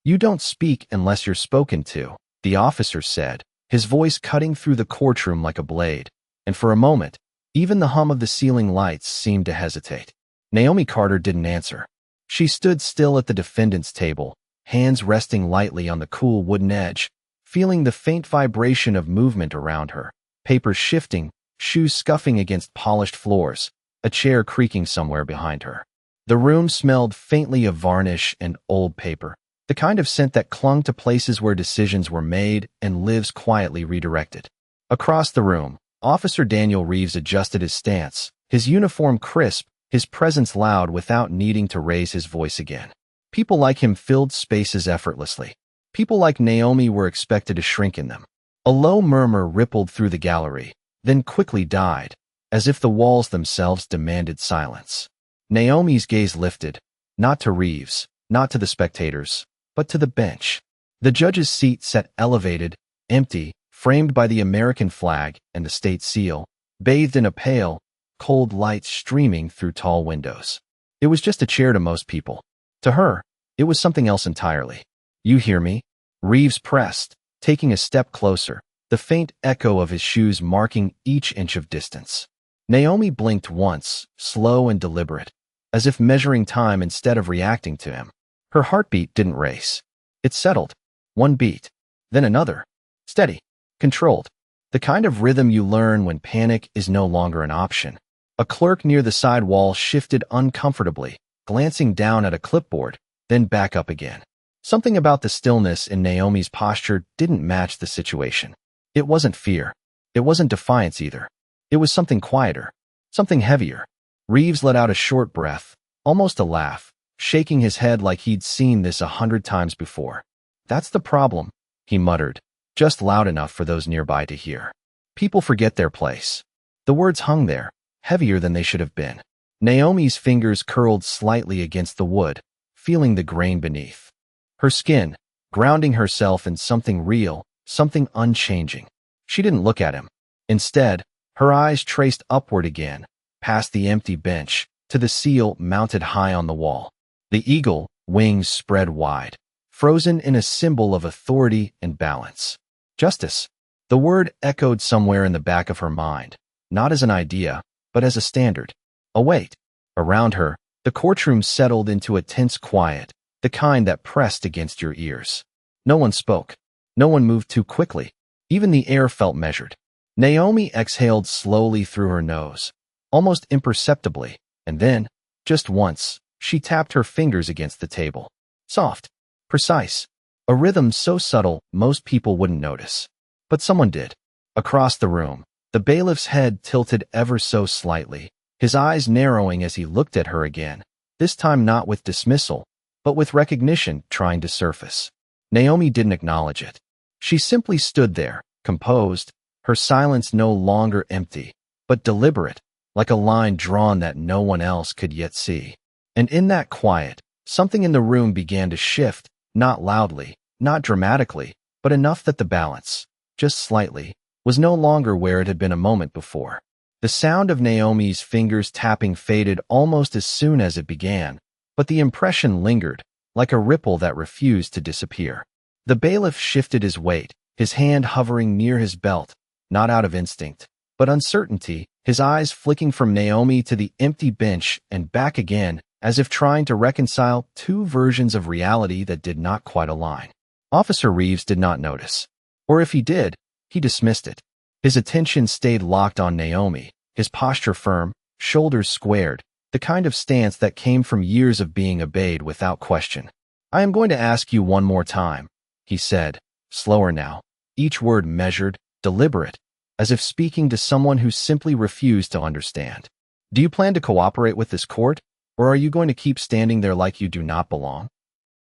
"You don't speak unless you're spoken to," the officer said, his voice cutting through the courtroom like a blade. And for a moment, even the hum of the ceiling lights seemed to hesitate. Naomi Carter didn't answer. She stood still at the defendant's table, hands resting lightly on the cool wooden edge, feeling the faint vibration of movement around her, papers shifting, shoes scuffing against polished floors, a chair creaking somewhere behind her. The room smelled faintly of varnish and old paper, the kind of scent that clung to places where decisions were made and lives quietly redirected. Across the room, Officer Daniel Reeves adjusted his stance, his uniform crisp, his presence loud without needing to raise his voice again. People like him filled spaces effortlessly. People like Naomi were expected to shrink in them. A low murmur rippled through the gallery, then quickly died, as if the walls themselves demanded silence. Naomi's gaze lifted, not to Reeves, not to the spectators, but to the bench. The judge's seat sat elevated, empty, framed by the American flag and the state seal, bathed in a pale, cold light streaming through tall windows. It was just a chair to most people. To her, it was something else entirely. "You hear me?" Reeves pressed, taking a step closer, the faint echo of his shoes marking each inch of distance. Naomi blinked once, slow and deliberate, as if measuring time instead of reacting to him. Her heartbeat didn't race. It settled. One beat, then another. Steady, controlled. The kind of rhythm you learn when panic is no longer an option. A clerk near the side wall shifted uncomfortably, glancing down at a clipboard, then back up again. Something about the stillness in Naomi's posture didn't match the situation. It wasn't fear. It wasn't defiance either. It was something quieter, something heavier. Reeves let out a short breath, almost a laugh, shaking his head like he'd seen this 100 times before. "That's the problem," he muttered, just loud enough for those nearby to hear. "People forget their place." The words hung there, heavier than they should have been. Naomi's fingers curled slightly against the wood, feeling the grain beneath. Her skin, grounding herself in something real, something unchanging. She didn't look at him. Instead, her eyes traced upward again, past the empty bench, to the seal mounted high on the wall. The eagle, wings spread wide, frozen in a symbol of authority and balance. Justice. The word echoed somewhere in the back of her mind, not as an idea, but as a standard. A weight. Around her, the courtroom settled into a tense quiet, the kind that pressed against your ears. No one spoke. No one moved too quickly. Even the air felt measured. Naomi exhaled slowly through her nose, almost imperceptibly, and then, just once, she tapped her fingers against the table. Soft, precise, a rhythm so subtle most people wouldn't notice. But someone did. Across the room, the bailiff's head tilted ever so slightly, his eyes narrowing as he looked at her again, this time not with dismissal, but with recognition trying to surface. Naomi didn't acknowledge it. She simply stood there, composed, her silence no longer empty, but deliberate, like a line drawn that no one else could yet see. And in that quiet, something in the room began to shift, not loudly, not dramatically, but enough that the balance, just slightly, was no longer where it had been a moment before. The sound of Naomi's fingers tapping faded almost as soon as it began, but the impression lingered, like a ripple that refused to disappear. The bailiff shifted his weight, his hand hovering near his belt, not out of instinct, but uncertainty, his eyes flicking from Naomi to the empty bench and back again, as if trying to reconcile two versions of reality that did not quite align. Officer Reeves did not notice. Or if he did, he dismissed it. His attention stayed locked on Naomi, his posture firm, shoulders squared, the kind of stance that came from years of being obeyed without question. "I am going to ask you one more time," he said, slower now, each word measured, deliberate, as if speaking to someone who simply refused to understand. "Do you plan to cooperate with this court, or are you going to keep standing there like you do not belong?"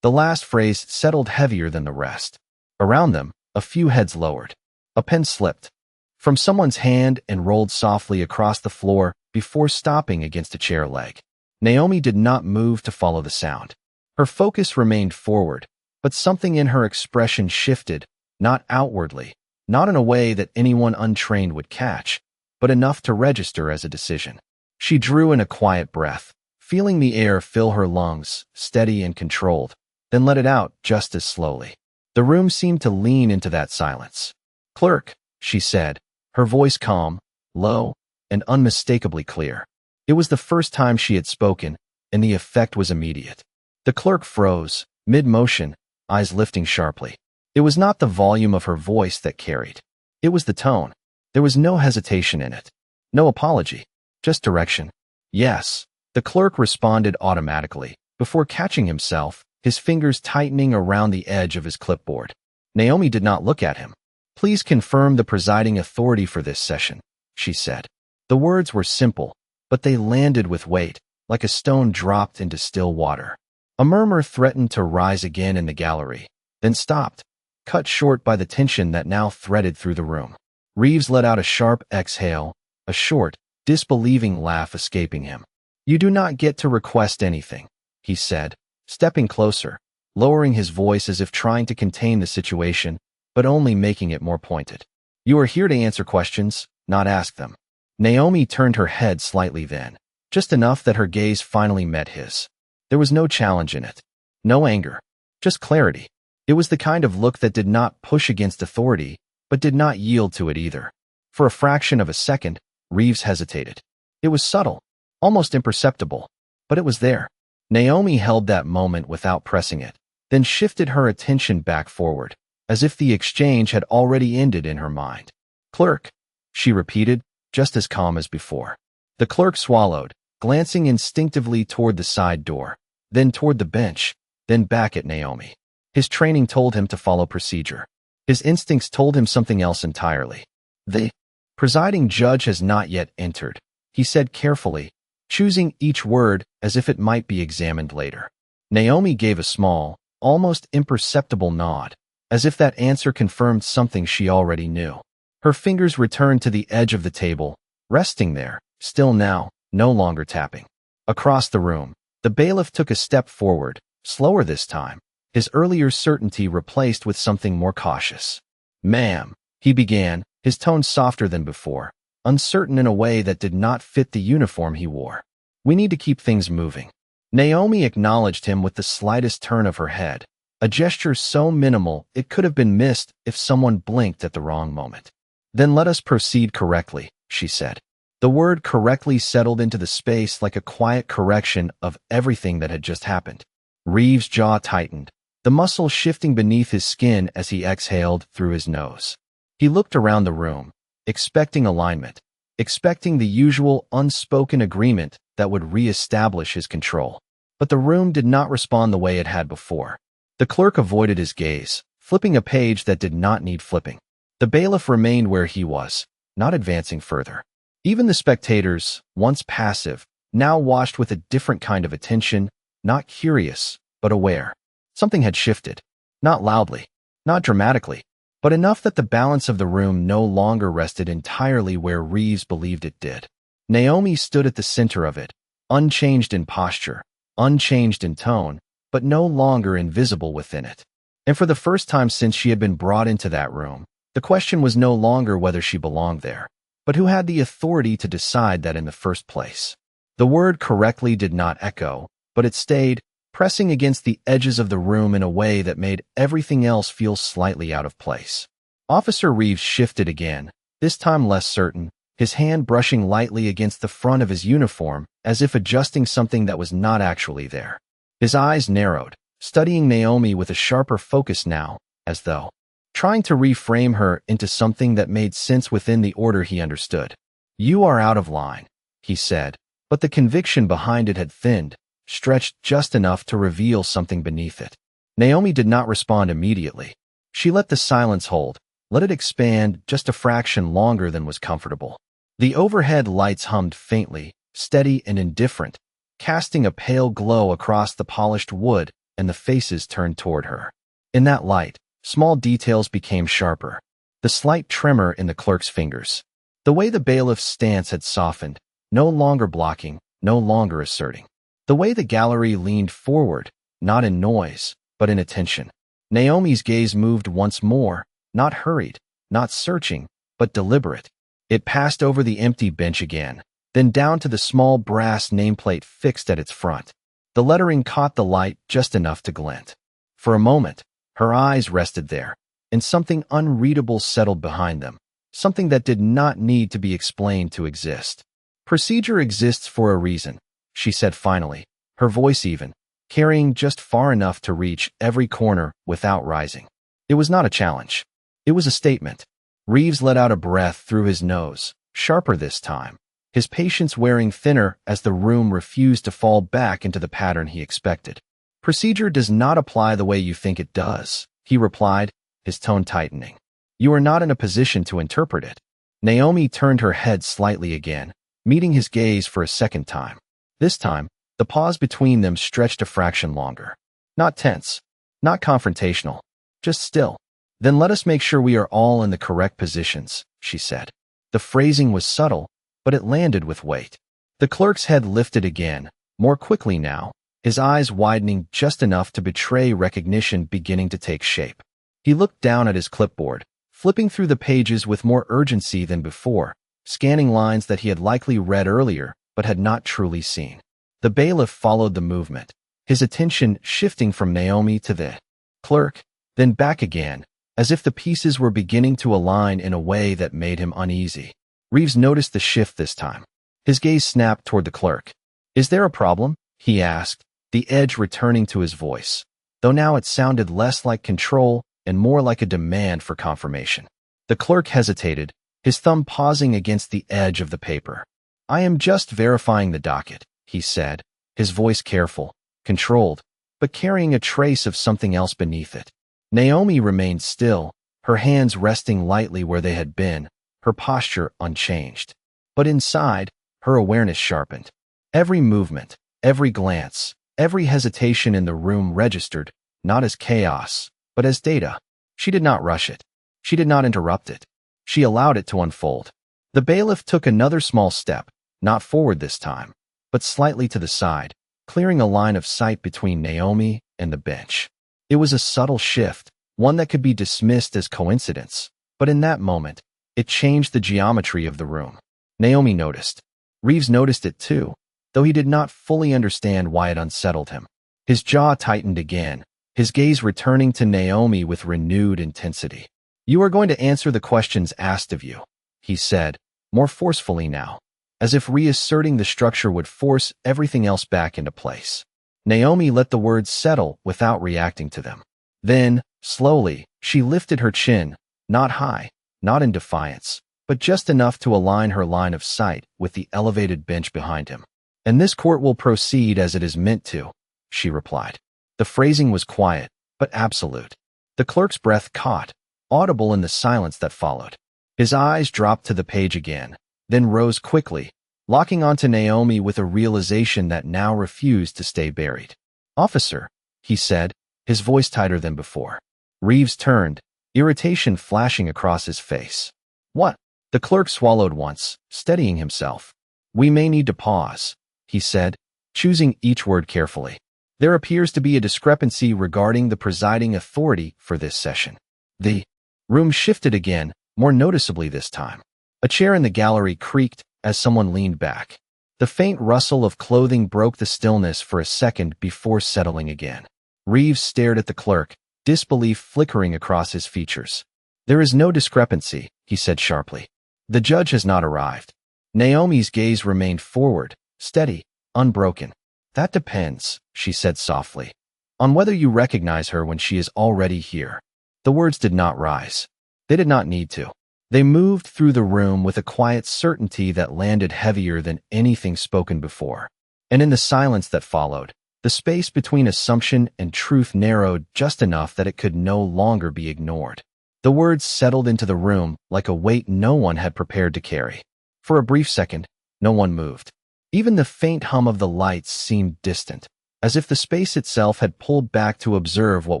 The last phrase settled heavier than the rest. Around them, a few heads lowered. A pen slipped from someone's hand and rolled softly across the floor before stopping against a chair leg. Naomi did not move to follow the sound. Her focus remained forward, but something in her expression shifted, not outwardly, not in a way that anyone untrained would catch, but enough to register as a decision. She drew in a quiet breath, feeling the air fill her lungs, steady and controlled. then let it out just as slowly. The room seemed to lean into that silence. "Clerk," she said, her voice calm, low, and unmistakably clear. It was the first time she had spoken, and the effect was immediate. The clerk froze, mid-motion, eyes lifting sharply. It was not the volume of her voice that carried. It was the tone. There was no hesitation in it. No apology. Just direction. "Yes." The clerk responded automatically, before catching himself, his fingers tightening around the edge of his clipboard. Naomi did not look at him. "Please confirm the presiding authority for this session," she said. The words were simple, but they landed with weight, like a stone dropped into still water. A murmur threatened to rise again in the gallery, then stopped, cut short by the tension that now threaded through the room. Reeves let out a sharp exhale, a short, disbelieving laugh escaping him. "You do not get to request anything," he said, stepping closer, lowering his voice as if trying to contain the situation, but only making it more pointed. "You are here to answer questions, not ask them." Naomi turned her head slightly then, just enough that her gaze finally met his. There was no challenge in it, no anger, just clarity. It was the kind of look that did not push against authority, but did not yield to it either. For a fraction of a second, Reeves hesitated. It was subtle, almost imperceptible, but it was there. Naomi held that moment without pressing it, then shifted her attention back forward, as if the exchange had already ended in her mind. "Clerk," she repeated, just as calm as before. The clerk swallowed, glancing instinctively toward the side door, then toward the bench, then back at Naomi. His training told him to follow procedure. His instincts told him something else entirely. "The presiding judge has not yet entered," he said carefully, choosing each word as if it might be examined later. Naomi gave a small, almost imperceptible nod, as if that answer confirmed something she already knew. Her fingers returned to the edge of the table, resting there, still now, no longer tapping. Across the room, the bailiff took a step forward, slower this time, his earlier certainty replaced with something more cautious. "Ma'am," he began, his tone softer than before, uncertain in a way that did not fit the uniform he wore. "We need to keep things moving." Naomi acknowledged him with the slightest turn of her head, a gesture so minimal it could have been missed if someone blinked at the wrong moment. "Then let us proceed correctly," she said. The word correctly settled into the space like a quiet correction of everything that had just happened. Reeves' jaw tightened, the muscle shifting beneath his skin as he exhaled through his nose. He looked around the room, expecting alignment, expecting the usual unspoken agreement that would re-establish his control. But the room did not respond the way it had before. The clerk avoided his gaze, flipping a page that did not need flipping. The bailiff remained where he was, not advancing further. Even the spectators, once passive, now watched with a different kind of attention, not curious, but aware. Something had shifted. Not loudly, not dramatically, but enough that the balance of the room no longer rested entirely where Reeves believed it did. Naomi stood at the center of it, unchanged in posture, unchanged in tone, but no longer invisible within it. And for the first time since she had been brought into that room, the question was no longer whether she belonged there, but who had the authority to decide that in the first place. The word correctly did not echo, but it stayed, pressing against the edges of the room in a way that made everything else feel slightly out of place. Officer Reeves shifted again, this time less certain, his hand brushing lightly against the front of his uniform as if adjusting something that was not actually there. His eyes narrowed, studying Naomi with a sharper focus now, as though trying to reframe her into something that made sense within the order he understood. "You are out of line," he said, but the conviction behind it had thinned, stretched just enough to reveal something beneath it. Naomi did not respond immediately. She let the silence hold, let it expand just a fraction longer than was comfortable. The overhead lights hummed faintly, steady and indifferent, casting a pale glow across the polished wood, and the faces turned toward her. In that light, small details became sharper. The slight tremor in the clerk's fingers. The way the bailiff's stance had softened, no longer blocking, no longer asserting. The way the gallery leaned forward, not in noise, but in attention. Naomi's gaze moved once more, not hurried, not searching, but deliberate. It passed over the empty bench again, then down to the small brass nameplate fixed at its front. The lettering caught the light just enough to glint. For a moment, her eyes rested there, and something unreadable settled behind them, something that did not need to be explained to exist. Procedure exists for a reason, she said finally, her voice even, carrying just far enough to reach every corner without rising. It was not a challenge. It was a statement. Reeves let out a breath through his nose, sharper this time, his patience wearing thinner as the room refused to fall back into the pattern he expected. Procedure does not apply the way you think it does, he replied, his tone tightening. You are not in a position to interpret it. Naomi turned her head slightly again, meeting his gaze for a second time. This time, the pause between them stretched a fraction longer. Not tense, not confrontational, just still. Then let us make sure we are all in the correct positions, she said. The phrasing was subtle, but it landed with weight. The clerk's head lifted again, more quickly now, his eyes widening just enough to betray recognition beginning to take shape. He looked down at his clipboard, flipping through the pages with more urgency than before, scanning lines that he had likely read earlier but had not truly seen. The bailiff followed the movement, his attention shifting from Naomi to the clerk, then back again, as if the pieces were beginning to align in a way that made him uneasy. Reeves noticed the shift this time. His gaze snapped toward the clerk. Is there a problem? He asked, the edge returning to his voice, though now it sounded less like control and more like a demand for confirmation. The clerk hesitated, his thumb pausing against the edge of the paper. I am just verifying the docket, he said, his voice careful, controlled, but carrying a trace of something else beneath it. Naomi remained still, her hands resting lightly where they had been, her posture unchanged. But inside, her awareness sharpened. Every movement, every glance, every hesitation in the room registered, not as chaos, but as data. She did not rush it. She did not interrupt it. She allowed it to unfold. The bailiff took another small step, not forward this time, but slightly to the side, clearing a line of sight between Naomi and the bench. It was a subtle shift, one that could be dismissed as coincidence, but in that moment, it changed the geometry of the room. Naomi noticed. Reeves noticed it too, though he did not fully understand why it unsettled him. His jaw tightened again, his gaze returning to Naomi with renewed intensity. You are going to answer the questions asked of you, he said, more forcefully now, as if reasserting the structure would force everything else back into place. Naomi let the words settle without reacting to them. Then, slowly, she lifted her chin, not high, not in defiance, but just enough to align her line of sight with the elevated bench behind him. And this court will proceed as it is meant to, she replied. The phrasing was quiet, but absolute. The clerk's breath caught, audible in the silence that followed. His eyes dropped to the page again, then rose quickly, locking onto Naomi with a realization that now refused to stay buried. Officer, he said, his voice tighter than before. Reeves turned, irritation flashing across his face. What? The clerk swallowed once, steadying himself. We may need to pause, he said, choosing each word carefully. There appears to be a discrepancy regarding the presiding authority for this session. The room shifted again, more noticeably this time. A chair in the gallery creaked as someone leaned back. The faint rustle of clothing broke the stillness for a second before settling again. Reeves stared at the clerk, disbelief flickering across his features. There is no discrepancy, he said sharply. The judge has not arrived. Naomi's gaze remained forward, steady, unbroken. That depends, she said softly, on whether you recognize her when she is already here. The words did not rise. They did not need to. They moved through the room with a quiet certainty that landed heavier than anything spoken before. And in the silence that followed, the space between assumption and truth narrowed just enough that it could no longer be ignored. The words settled into the room like a weight no one had prepared to carry. For a brief second, no one moved. Even the faint hum of the lights seemed distant, as if the space itself had pulled back to observe what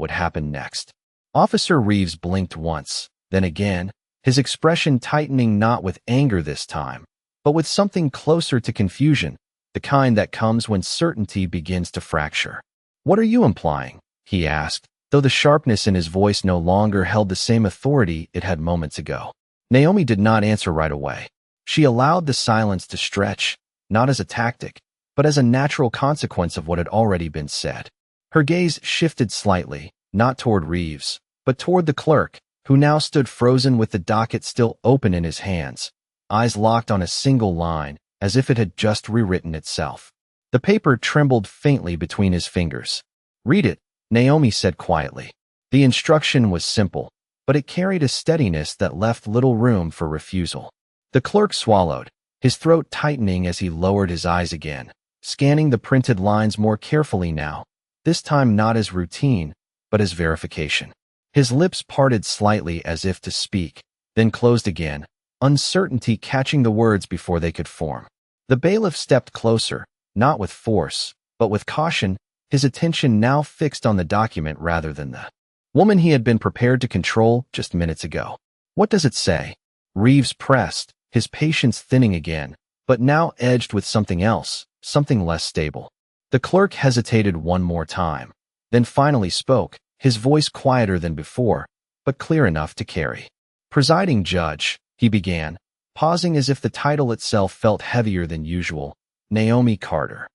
would happen next. Officer Reeves blinked once, then again, his expression tightening not with anger this time, but with something closer to confusion, the kind that comes when certainty begins to fracture. What are you implying? He asked, though the sharpness in his voice no longer held the same authority it had moments ago. Naomi did not answer right away. She allowed the silence to stretch, not as a tactic, but as a natural consequence of what had already been said. Her gaze shifted slightly, not toward Reeves, but toward the clerk, who now stood frozen with the docket still open in his hands, eyes locked on a single line, as if it had just rewritten itself. The paper trembled faintly between his fingers. "Read it," Naomi said quietly. The instruction was simple, but it carried a steadiness that left little room for refusal. The clerk swallowed, his throat tightening as he lowered his eyes again, scanning the printed lines more carefully now, this time not as routine, but as verification. His lips parted slightly as if to speak, then closed again, uncertainty catching the words before they could form. The bailiff stepped closer, not with force, but with caution, his attention now fixed on the document rather than the woman he had been prepared to control just minutes ago. "What does it say?" Reeves pressed, his patience thinning again, but now edged with something else, something less stable. The clerk hesitated one more time, then finally spoke, his voice quieter than before, but clear enough to carry. "Presiding judge," he began, pausing as if the title itself felt heavier than usual, "Naomi Carter."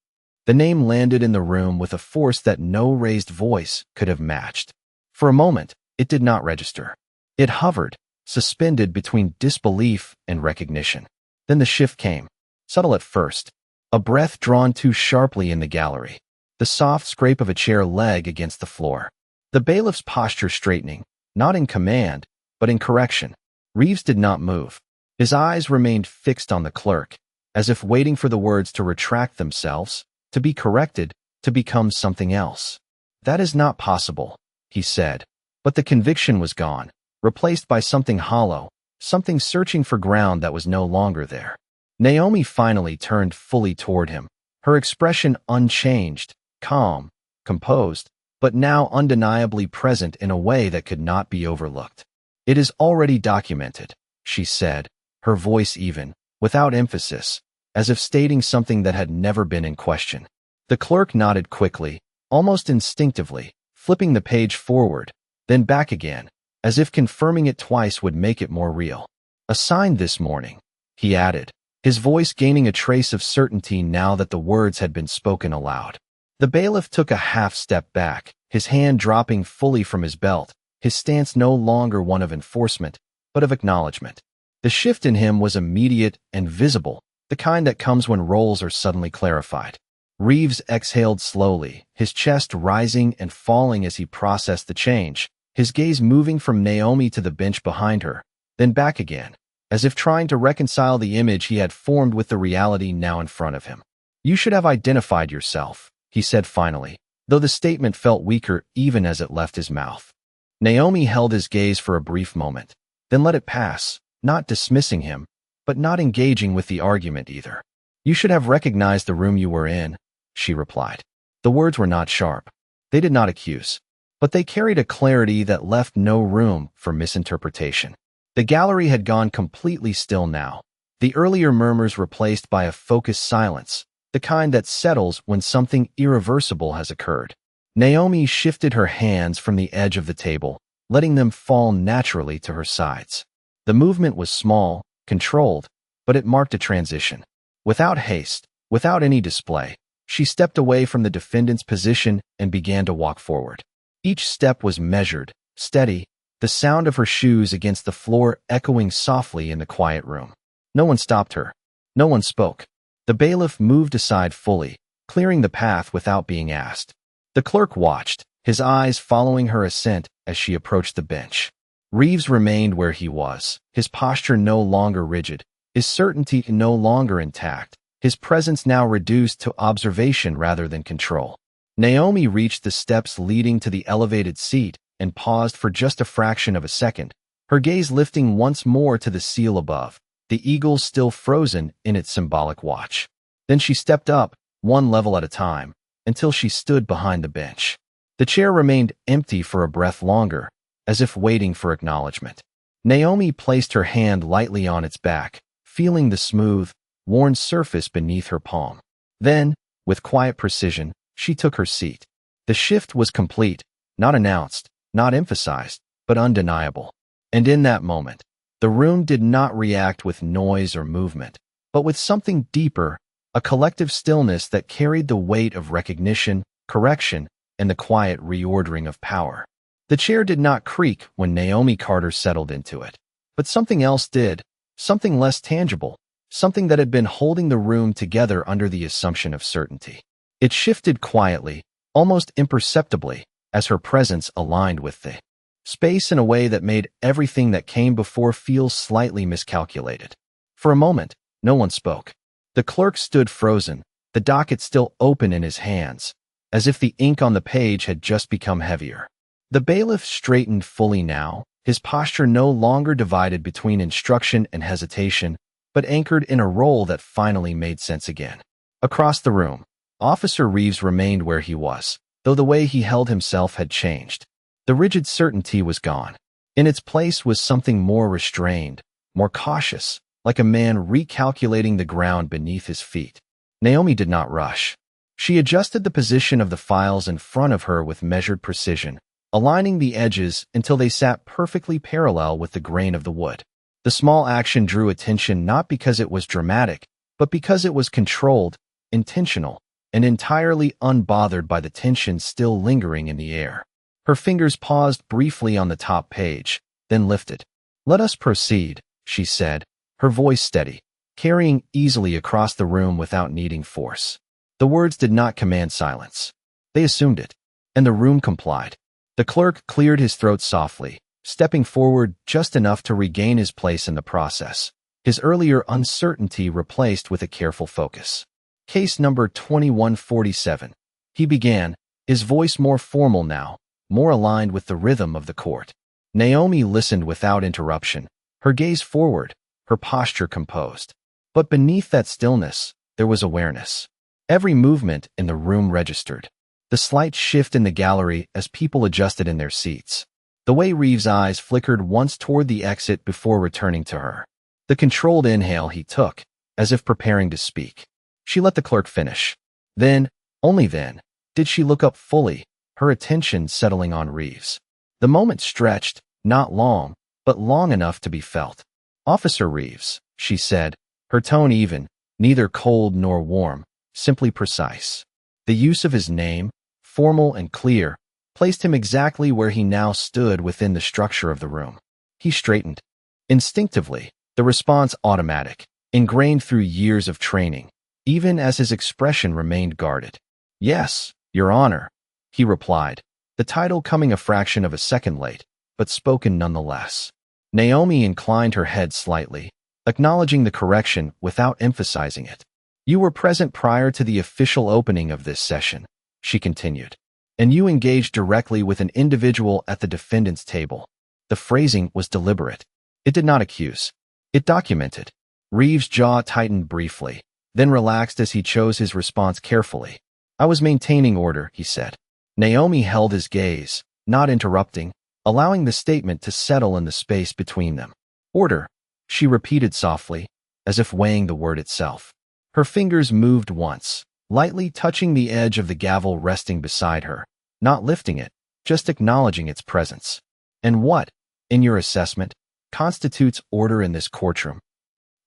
The name landed in the room with a force that no raised voice could have matched. For a moment, it did not register. It hovered, suspended between disbelief and recognition. Then the shift came, subtle at first, a breath drawn too sharply in the gallery, the soft scrape of a chair leg against the floor. The bailiff's posture straightening, not in command, but in correction. Reeves did not move. His eyes remained fixed on the clerk, as if waiting for the words to retract themselves, to be corrected, to become something else. "That is not possible," he said, but the conviction was gone, replaced by something hollow, something searching for ground that was no longer there. Naomi finally turned fully toward him, her expression unchanged, calm, composed, but now undeniably present in a way that could not be overlooked. "It is already documented," she said, her voice even, without emphasis, as if stating something that had never been in question. The clerk nodded quickly, almost instinctively, flipping the page forward, then back again, as if confirming it twice would make it more real. "Assigned this morning," he added, his voice gaining a trace of certainty now that the words had been spoken aloud. The bailiff took a half step back, his hand dropping fully from his belt, his stance no longer one of enforcement, but of acknowledgement. The shift in him was immediate and visible, the kind that comes when roles are suddenly clarified. Reeves exhaled slowly, his chest rising and falling as he processed the change, his gaze moving from Naomi to the bench behind her, then back again, as if trying to reconcile the image he had formed with the reality now in front of him. "You should have identified yourself," he said finally, though the statement felt weaker even as it left his mouth. Naomi held his gaze for a brief moment, then let it pass, not dismissing him, but not engaging with the argument either. "You should have recognized the room you were in," she replied. The words were not sharp. They did not accuse, but they carried a clarity that left no room for misinterpretation. The gallery had gone completely still now, the earlier murmurs replaced by a focused silence, the kind that settles when something irreversible has occurred. Naomi shifted her hands from the edge of the table, letting them fall naturally to her sides. The movement was small, controlled, but it marked a transition. Without haste, without any display, she stepped away from the defendant's position and began to walk forward. Each step was measured, steady, the sound of her shoes against the floor echoing softly in the quiet room. No one stopped her. No one spoke. The bailiff moved aside fully, clearing the path without being asked. The clerk watched, his eyes following her ascent as she approached the bench. Reeves remained where he was, his posture no longer rigid, his certainty no longer intact, his presence now reduced to observation rather than control. Naomi reached the steps leading to the elevated seat and paused for just a fraction of a second, her gaze lifting once more to the seal above, the eagle still frozen in its symbolic watch. Then she stepped up, one level at a time, until she stood behind the bench. The chair remained empty for a breath longer, as if waiting for acknowledgement. Naomi placed her hand lightly on its back, feeling the smooth, worn surface beneath her palm. Then, with quiet precision, she took her seat. The shift was complete, not announced, not emphasized, but undeniable. And in that moment, the room did not react with noise or movement, but with something deeper, a collective stillness that carried the weight of recognition, correction, and the quiet reordering of power. The chair did not creak when Naomi Carter settled into it. But something else did, something less tangible, something that had been holding the room together under the assumption of certainty. It shifted quietly, almost imperceptibly, as her presence aligned with the space in a way that made everything that came before feel slightly miscalculated. For a moment, no one spoke. The clerk stood frozen, the docket still open in his hands, as if the ink on the page had just become heavier. The bailiff straightened fully now, his posture no longer divided between instruction and hesitation, but anchored in a role that finally made sense again. Across the room, Officer Reeves remained where he was, though the way he held himself had changed. The rigid certainty was gone. In its place was something more restrained, more cautious, like a man recalculating the ground beneath his feet. Naomi did not rush. She adjusted the position of the files in front of her with measured precision, aligning the edges until they sat perfectly parallel with the grain of the wood. The small action drew attention not because it was dramatic, but because it was controlled, intentional, and entirely unbothered by the tension still lingering in the air. Her fingers paused briefly on the top page, then lifted. "Let us proceed," she said, her voice steady, carrying easily across the room without needing force. The words did not command silence. They assumed it, and the room complied. The clerk cleared his throat softly, stepping forward just enough to regain his place in the process, his earlier uncertainty replaced with a careful focus. "Case number 2147. He began, his voice more formal now, more aligned with the rhythm of the court. Naomi listened without interruption, her gaze forward, her posture composed. But beneath that stillness, there was awareness. Every movement in the room registered. The slight shift in the gallery as people adjusted in their seats. The way Reeves' eyes flickered once toward the exit before returning to her. The controlled inhale he took, as if preparing to speak. She let the clerk finish. Then, only then, did she look up fully, her attention settling on Reeves. The moment stretched, not long, but long enough to be felt. "Officer Reeves," she said, her tone even, neither cold nor warm, simply precise. The use of his name, formal and clear, placed him exactly where he now stood within the structure of the room. He straightened. Instinctively, the response automatic, ingrained through years of training, even as his expression remained guarded. "Yes, Your Honor," he replied, the title coming a fraction of a second late, but spoken nonetheless. Naomi inclined her head slightly, acknowledging the correction without emphasizing it. "You were present prior to the official opening of this session," she continued, "and you engaged directly with an individual at the defendant's table." The phrasing was deliberate. It did not accuse. It documented. Reeves' jaw tightened briefly, then relaxed as he chose his response carefully. "I was maintaining order," he said. Naomi held his gaze, not interrupting, allowing the statement to settle in the space between them. "Order," she repeated softly, as if weighing the word itself. Her fingers moved once, lightly touching the edge of the gavel resting beside her, not lifting it, just acknowledging its presence. "And what, in your assessment, constitutes order in this courtroom?"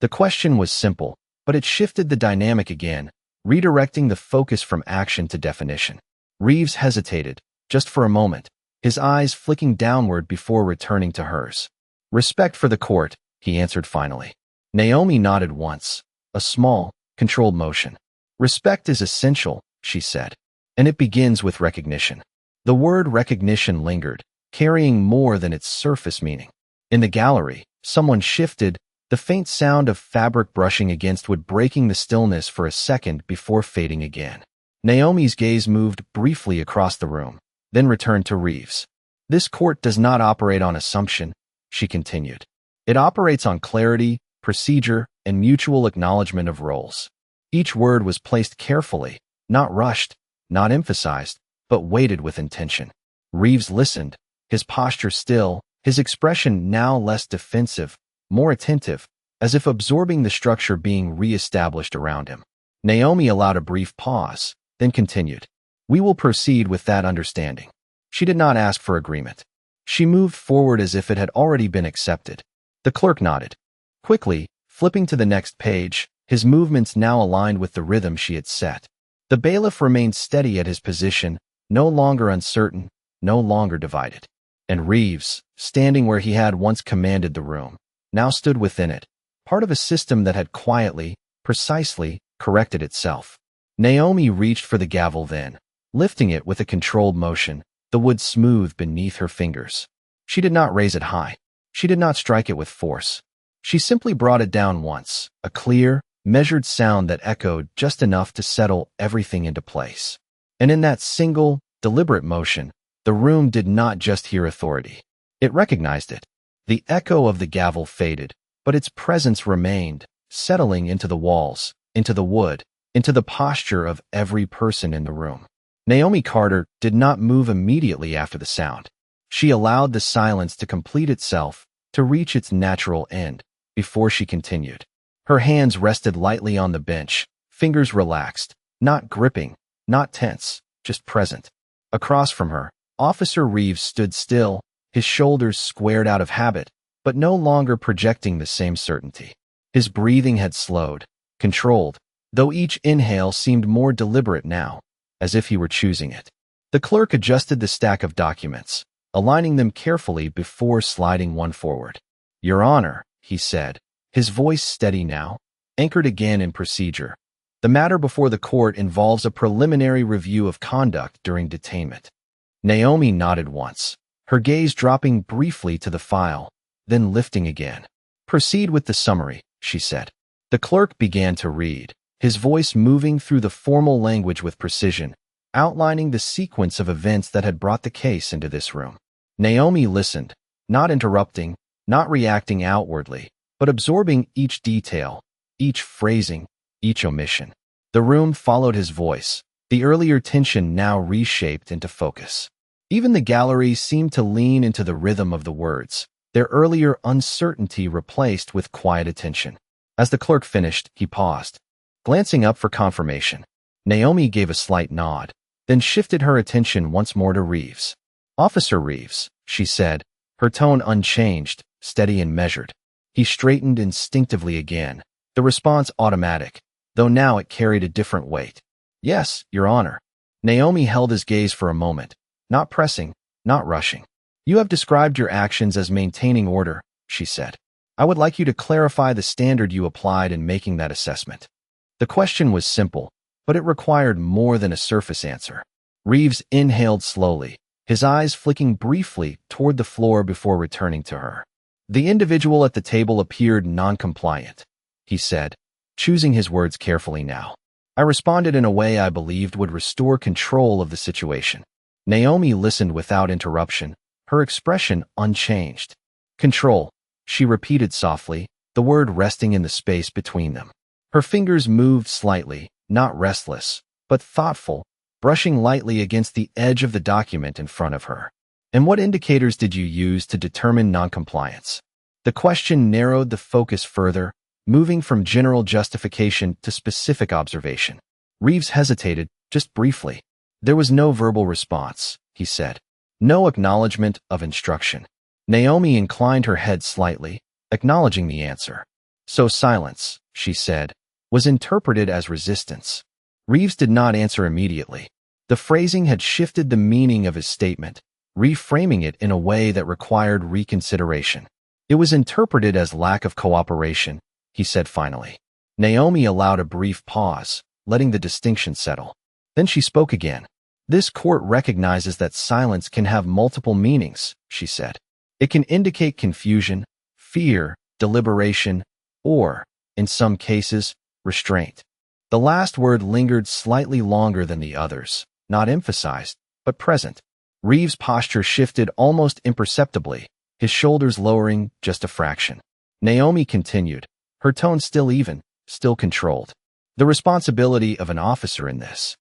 The question was simple, but it shifted the dynamic again, redirecting the focus from action to definition. Reeves hesitated, just for a moment, his eyes flicking downward before returning to hers. "Respect for the court," he answered finally. Naomi nodded once, a small, controlled motion. "Respect is essential," she said, "and it begins with recognition." The word recognition lingered, carrying more than its surface meaning. In the gallery, someone shifted, the faint sound of fabric brushing against wood breaking the stillness for a second before fading again. Naomi's gaze moved briefly across the room, then returned to Reeves. "This court does not operate on assumption," she continued. "It operates on clarity, procedure, and mutual acknowledgement of roles." Each word was placed carefully, not rushed, not emphasized, but weighted with intention. Reeves listened, his posture still, his expression now less defensive, more attentive, as if absorbing the structure being re-established around him. Naomi allowed a brief pause, then continued. "We will proceed with that understanding." She did not ask for agreement. She moved forward as if it had already been accepted. The clerk nodded. Quickly, flipping to the next page, his movements now aligned with the rhythm she had set. The bailiff remained steady at his position, no longer uncertain, no longer divided. And Reeves, standing where he had once commanded the room, now stood within it, part of a system that had quietly, precisely, corrected itself. Naomi reached for the gavel then, lifting it with a controlled motion, the wood smooth beneath her fingers. She did not raise it high. She did not strike it with force. She simply brought it down once, a clear, measured sound that echoed just enough to settle everything into place. And in that single, deliberate motion, the room did not just hear authority. It recognized it. The echo of the gavel faded, but its presence remained, settling into the walls, into the wood, into the posture of every person in the room. Naomi Carter did not move immediately after the sound. She allowed the silence to complete itself, to reach its natural end, before she continued. Her hands rested lightly on the bench, fingers relaxed, not gripping, not tense, just present. Across from her, Officer Reeves stood still, his shoulders squared out of habit, but no longer projecting the same certainty. His breathing had slowed, controlled, though each inhale seemed more deliberate now, as if he were choosing it. The clerk adjusted the stack of documents, aligning them carefully before sliding one forward. "Your Honor," he said, his voice steady now, anchored again in procedure. "The matter before the court involves a preliminary review of conduct during detainment." Naomi nodded once, her gaze dropping briefly to the file, then lifting again. "Proceed with the summary," she said. The clerk began to read, his voice moving through the formal language with precision, outlining the sequence of events that had brought the case into this room. Naomi listened, not interrupting, not reacting outwardly, but absorbing each detail, each phrasing, each omission. The room followed his voice, the earlier tension now reshaped into focus. Even the gallery seemed to lean into the rhythm of the words, their earlier uncertainty replaced with quiet attention. As the clerk finished, he paused, glancing up for confirmation. Naomi gave a slight nod, then shifted her attention once more to Reeves. "Officer Reeves," she said, her tone unchanged, steady and measured. He straightened instinctively again, the response automatic, though now it carried a different weight. "Yes, Your Honor." Naomi held his gaze for a moment, not pressing, not rushing. "You have described your actions as maintaining order," she said. "I would like you to clarify the standard you applied in making that assessment." The question was simple, but it required more than a surface answer. Reeves inhaled slowly, his eyes flicking briefly toward the floor before returning to her. "The individual at the table appeared non-compliant," he said, choosing his words carefully now. "I responded in a way I believed would restore control of the situation." Naomi listened without interruption, her expression unchanged. "Control," she repeated softly, the word resting in the space between them. Her fingers moved slightly, not restless, but thoughtful, brushing lightly against the edge of the document in front of her. "And what indicators did you use to determine noncompliance?" The question narrowed the focus further, moving from general justification to specific observation. Reeves hesitated, just briefly. There was no verbal response, he said. No acknowledgement of instruction. Naomi inclined her head slightly, acknowledging the answer. So silence, she said, was interpreted as resistance. Reeves did not answer immediately. The phrasing had shifted the meaning of his statement, reframing it in a way that required reconsideration. It was interpreted as lack of cooperation, he said finally. Naomi allowed a brief pause, letting the distinction settle. Then she spoke again. "This court recognizes that silence can have multiple meanings," she said. "It can indicate confusion, fear, deliberation, or, in some cases, restraint." The last word lingered slightly longer than the others, not emphasized, but present. Reeves' posture shifted almost imperceptibly, his shoulders lowering just a fraction. Naomi continued, her tone still even, still controlled. "The responsibility of an officer in this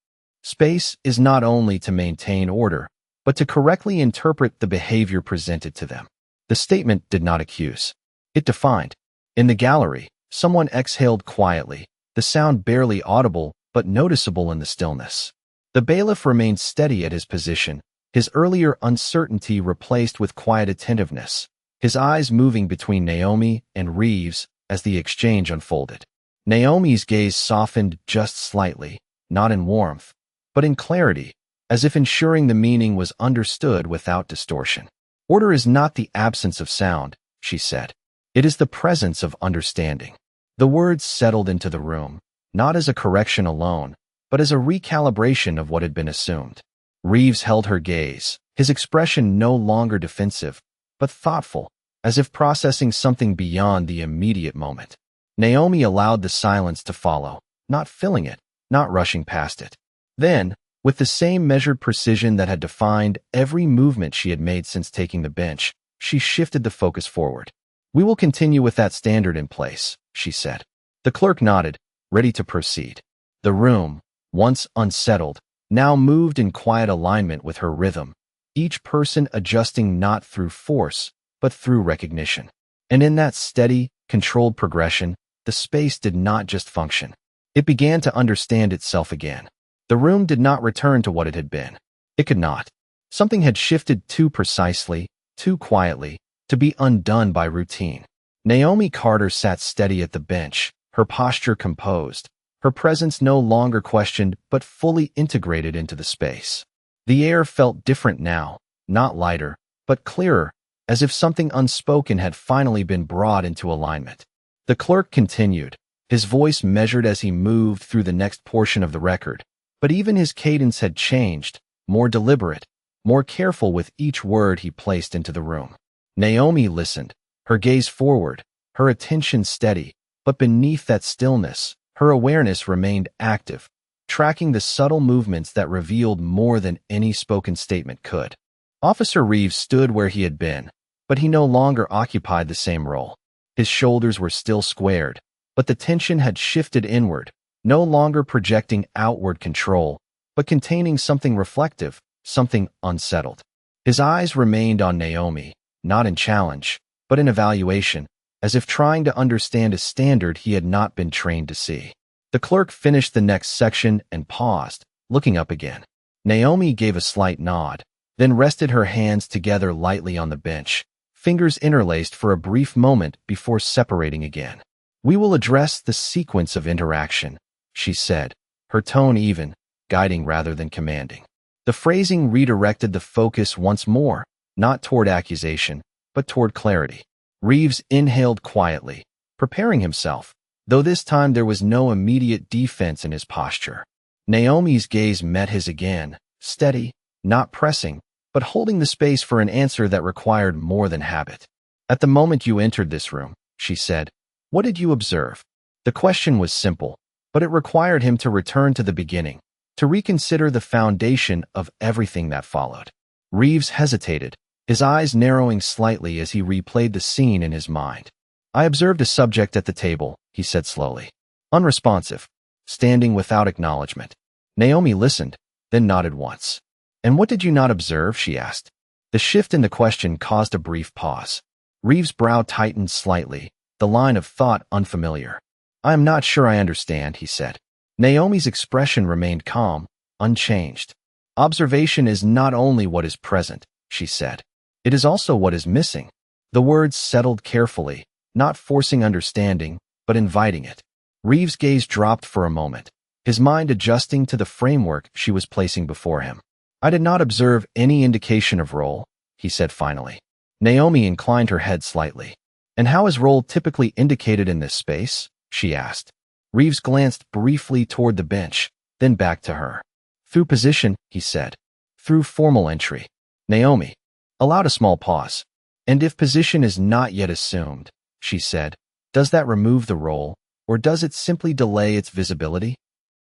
space is not only to maintain order, but to correctly interpret the behavior presented to them." The statement did not accuse. It defined. In the gallery, someone exhaled quietly, the sound barely audible but noticeable in the stillness. The bailiff remained steady at his position, his earlier uncertainty replaced with quiet attentiveness, his eyes moving between Naomi and Reeves as the exchange unfolded. Naomi's gaze softened just slightly, not in warmth, but in clarity, as if ensuring the meaning was understood without distortion. Order is not the absence of sound, she said. It is the presence of understanding. The words settled into the room, not as a correction alone, but as a recalibration of what had been assumed. Reeves held her gaze, his expression no longer defensive, but thoughtful, as if processing something beyond the immediate moment. Naomi allowed the silence to follow, not filling it, not rushing past it. Then, with the same measured precision that had defined every movement she had made since taking the bench, she shifted the focus forward. "We will continue with that standard in place," she said. The clerk nodded, ready to proceed. The room, once unsettled, now moved in quiet alignment with her rhythm, each person adjusting not through force, but through recognition. And in that steady, controlled progression, the space did not just function. It began to understand itself again. The room did not return to what it had been. It could not. Something had shifted too precisely, too quietly, to be undone by routine. Naomi Carter sat steady at the bench, her posture composed, her presence no longer questioned but fully integrated into the space. The air felt different now, not lighter, but clearer, as if something unspoken had finally been brought into alignment. The clerk continued, his voice measured as he moved through the next portion of the record, but even his cadence had changed, more deliberate, more careful with each word he placed into the room. Naomi listened, her gaze forward, her attention steady, but beneath that stillness, her awareness remained active, tracking the subtle movements that revealed more than any spoken statement could. Officer Reeves stood where he had been, but he no longer occupied the same role. His shoulders were still squared, but the tension had shifted inward, no longer projecting outward control, but containing something reflective, something unsettled. His eyes remained on Naomi, not in challenge, but in evaluation, as if trying to understand a standard he had not been trained to see. The clerk finished the next section and paused, looking up again. Naomi gave a slight nod, then rested her hands together lightly on the bench, fingers interlaced for a brief moment before separating again. "We will address the sequence of interaction," she said, her tone even, guiding rather than commanding. The phrasing redirected the focus once more, not toward accusation, but toward clarity. Reeves inhaled quietly, preparing himself, though this time there was no immediate defense in his posture. Naomi's gaze met his again, steady, not pressing, but holding the space for an answer that required more than habit. "At the moment you entered this room," she said, "what did you observe?" The question was simple, but it required him to return to the beginning, to reconsider the foundation of everything that followed. Reeves hesitated, his eyes narrowing slightly as he replayed the scene in his mind. "I observed a subject at the table," he said slowly. "Unresponsive, standing without acknowledgement." Naomi listened, then nodded once. "And what did you not observe?" she asked. The shift in the question caused a brief pause. Reeves' brow tightened slightly, the line of thought unfamiliar. "I am not sure I understand," he said. Naomi's expression remained calm, unchanged. "Observation is not only what is present," she said. "It is also what is missing." The words settled carefully, not forcing understanding, but inviting it. Reeves' gaze dropped for a moment, his mind adjusting to the framework she was placing before him. "I did not observe any indication of role," he said finally. Naomi inclined her head slightly. "And how is role typically indicated in this space?" she asked. Reeves glanced briefly toward the bench, then back to her. "Through position," he said. "Through formal entry." Naomi allowed a small pause. "And if position is not yet assumed," she said, "does that remove the role, or does it simply delay its visibility?"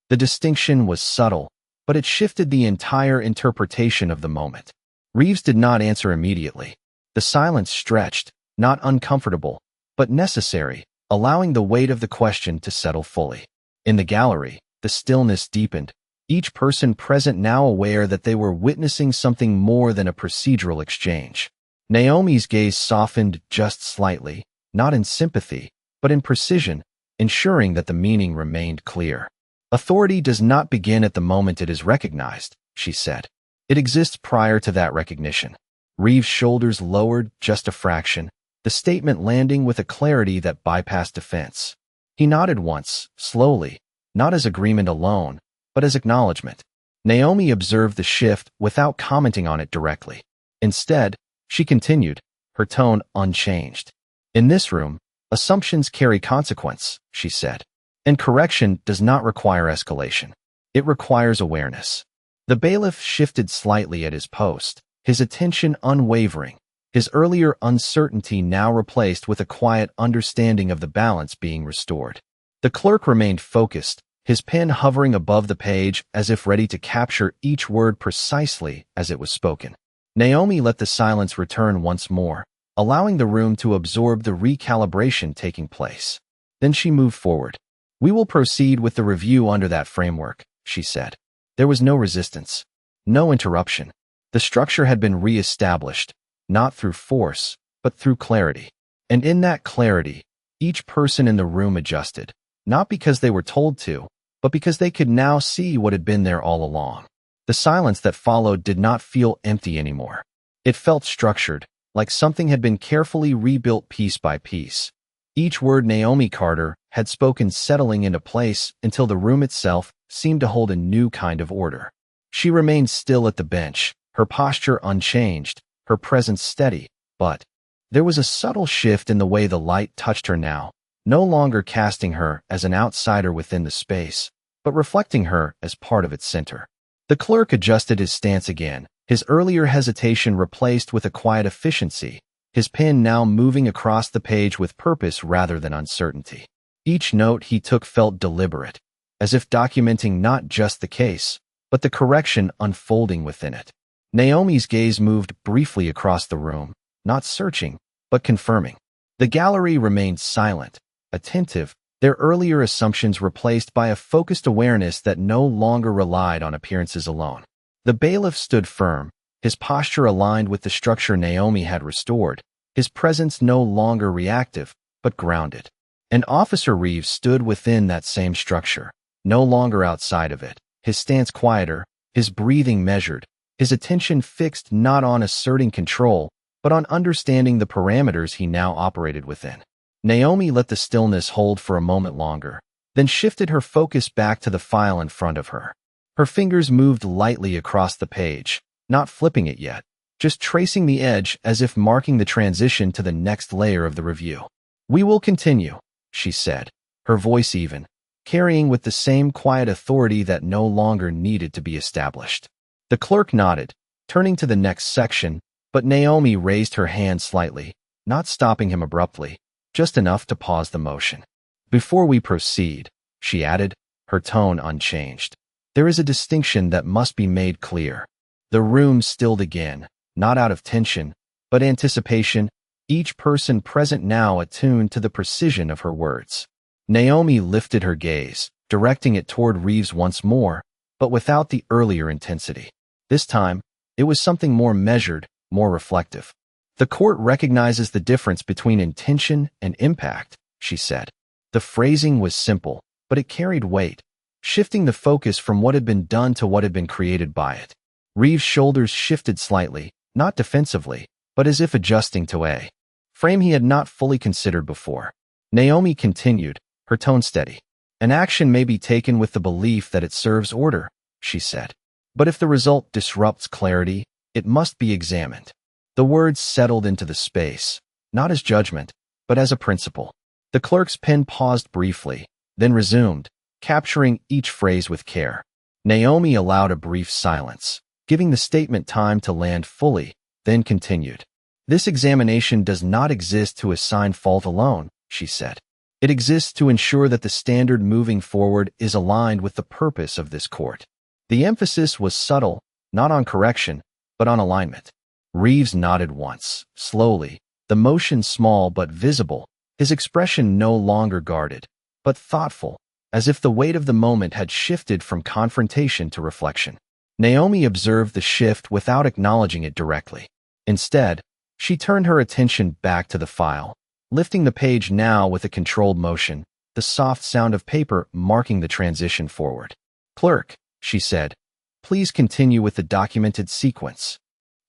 The distinction was subtle, but it shifted the entire interpretation of the moment. Reeves did not answer immediately. The silence stretched, not uncomfortable, but necessary, allowing the weight of the question to settle fully. In the gallery, the stillness deepened, each person present now aware that they were witnessing something more than a procedural exchange. Naomi's gaze softened just slightly, not in sympathy, but in precision, ensuring that the meaning remained clear. "Authority does not begin at the moment it is recognized," she said. "It exists prior to that recognition." Reeves' shoulders lowered just a fraction, the statement landing with a clarity that bypassed defense. He nodded once, slowly, not as agreement alone, but as acknowledgement. Naomi observed the shift without commenting on it directly. Instead, She continued, her tone unchanged. In this room, assumptions carry consequence, she said. And correction does not require escalation. It requires awareness. The bailiff shifted slightly at his post, his attention unwavering, his earlier uncertainty now replaced with a quiet understanding of the balance being restored. The clerk remained focused, his pen hovering above the page as if ready to capture each word precisely as it was spoken. Naomi let the silence return once more, allowing the room to absorb the recalibration taking place. Then she moved forward. "We will proceed with the review under that framework," she said. There was no resistance, no interruption. The structure had been re-established, not through force, but through clarity. And in that clarity, each person in the room adjusted, not because they were told to, but because they could now see what had been there all along. The silence that followed did not feel empty anymore. It felt structured, like something had been carefully rebuilt piece by piece. Each word Naomi Carter had spoken settling into place until the room itself seemed to hold a new kind of order. She remained still at the bench, her posture unchanged, her presence steady, but there was a subtle shift in the way the light touched her now, no longer casting her as an outsider within the space, but reflecting her as part of its center. The clerk adjusted his stance again, his earlier hesitation replaced with a quiet efficiency, his pen now moving across the page with purpose rather than uncertainty. Each note he took felt deliberate, as if documenting not just the case, but the correction unfolding within it. Naomi's gaze moved briefly across the room, not searching, but confirming. The gallery remained silent, attentive, their earlier assumptions replaced by a focused awareness that no longer relied on appearances alone. The bailiff stood firm, his posture aligned with the structure Naomi had restored, his presence no longer reactive, but grounded. And Officer Reeves stood within that same structure, no longer outside of it, his stance quieter, his breathing measured, his attention fixed not on asserting control, but on understanding the parameters he now operated within. Naomi let the stillness hold for a moment longer, then shifted her focus back to the file in front of her. Her fingers moved lightly across the page, not flipping it yet, just tracing the edge as if marking the transition to the next layer of the review. "We will continue," she said, her voice even, carrying with the same quiet authority that no longer needed to be established. The clerk nodded, turning to the next section, but Naomi raised her hand slightly, not stopping him abruptly, just enough to pause the motion. "Before we proceed," she added, her tone unchanged, "there is a distinction that must be made clear." The room stilled again, not out of tension, but anticipation, each person present now attuned to the precision of her words. Naomi lifted her gaze, directing it toward Reeves once more, but without the earlier intensity. This time, it was something more measured, more reflective. "The court recognizes the difference between intention and impact," she said. The phrasing was simple, but it carried weight, shifting the focus from what had been done to what had been created by it. Reeves' shoulders shifted slightly, not defensively, but as if adjusting to a frame he had not fully considered before. Naomi continued, her tone steady. "An action may be taken with the belief that it serves order," she said. "But if the result disrupts clarity, it must be examined." The words settled into the space, not as judgment, but as a principle. The clerk's pen paused briefly, then resumed, capturing each phrase with care. Naomi allowed a brief silence, giving the statement time to land fully, then continued. "This examination does not exist to assign fault alone," she said. "It exists to ensure that the standard moving forward is aligned with the purpose of this court." The emphasis was subtle, not on correction, but on alignment. Reeves nodded once, slowly, the motion small but visible, his expression no longer guarded, but thoughtful, as if the weight of the moment had shifted from confrontation to reflection. Naomi observed the shift without acknowledging it directly. Instead, she turned her attention back to the file, lifting the page now with a controlled motion, the soft sound of paper marking the transition forward. "Clerk," she said, "please continue with the documented sequence."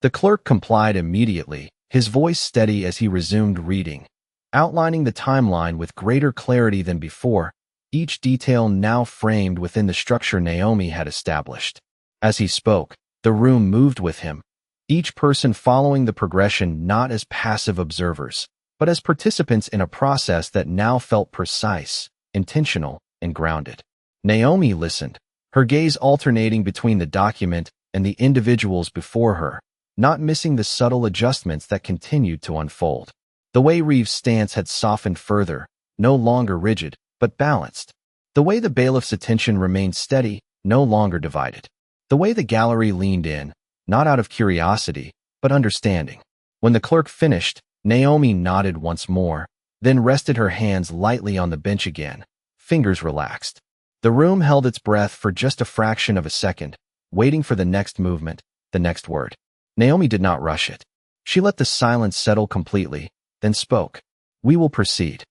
The clerk complied immediately, his voice steady as he resumed reading, outlining the timeline with greater clarity than before, each detail now framed within the structure Naomi had established. As he spoke, the room moved with him, each person following the progression not as passive observers, but as participants in a process that now felt precise, intentional, and grounded. Naomi listened, her gaze alternating between the document and the individuals before her, not missing the subtle adjustments that continued to unfold. The way Reeves' stance had softened further, no longer rigid, but balanced. The way the bailiff's attention remained steady, no longer divided. The way the gallery leaned in, not out of curiosity, but understanding. When the clerk finished, Naomi nodded once more, then rested her hands lightly on the bench again, fingers relaxed. The room held its breath for just a fraction of a second, waiting for the next movement, the next word. Naomi did not rush it. She let the silence settle completely, then spoke. "We will proceed.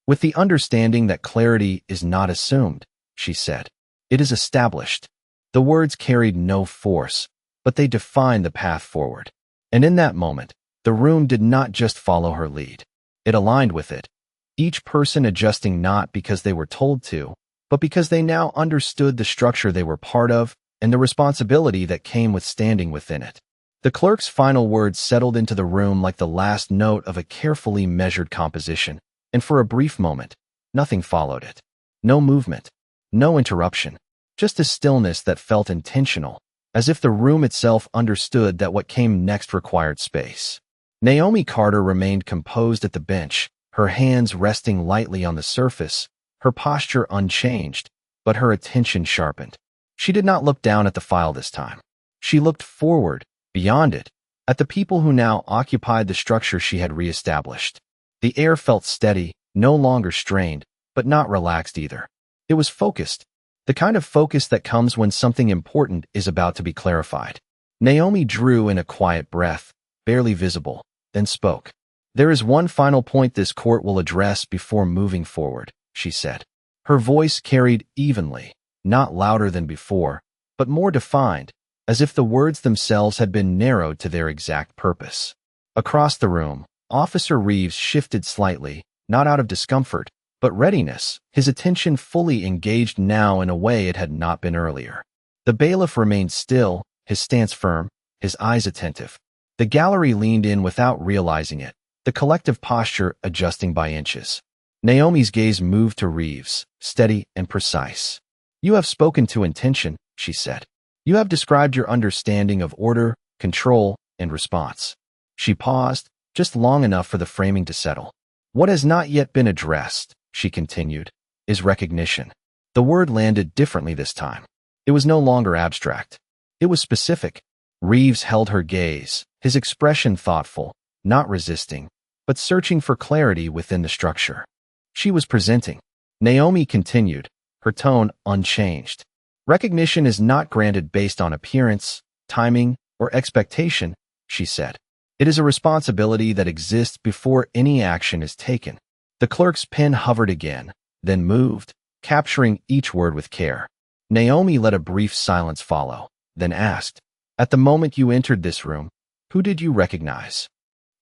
With the understanding that clarity is not assumed," she said. "It is established." The words carried no force, but they defined the path forward. And in that moment, the room did not just follow her lead. It aligned with it, each person adjusting not because they were told to, but because they now understood the structure they were part of and the responsibility that came with standing within it. The clerk's final words settled into the room like the last note of a carefully measured composition, and for a brief moment, nothing followed it. No movement, no interruption, just a stillness that felt intentional, as if the room itself understood that what came next required space. Naomi Carter remained composed at the bench, her hands resting lightly on the surface, her posture unchanged, but her attention sharpened. She did not look down at the file this time. She looked forward, beyond it, at the people who now occupied the structure she had reestablished. The air felt steady, no longer strained, but not relaxed either. It was focused, the kind of focus that comes when something important is about to be clarified. Naomi drew in a quiet breath, barely visible, then spoke. "There is one final point this court will address before moving forward," she said. Her voice carried evenly, not louder than before, but more defined, as if the words themselves had been narrowed to their exact purpose. Across the room, Officer Reeves shifted slightly, not out of discomfort, but readiness, his attention fully engaged now in a way it had not been earlier. The bailiff remained still, his stance firm, his eyes attentive. The gallery leaned in without realizing it, the collective posture adjusting by inches. Naomi's gaze moved to Reeves, steady and precise. "You have spoken to intention," she said. "You have described your understanding of order, control, and response." She paused, just long enough for the framing to settle. "What has not yet been addressed," she continued, "is recognition." The word landed differently this time. It was no longer abstract. It was specific. Reeves held her gaze, his expression thoughtful, not resisting, but searching for clarity within the structure. She was presenting. Naomi continued, her tone unchanged. "Recognition is not granted based on appearance, timing, or expectation," she said. "It is a responsibility that exists before any action is taken." The clerk's pen hovered again, then moved, capturing each word with care. Naomi let a brief silence follow, then asked, "At the moment you entered this room, who did you recognize?"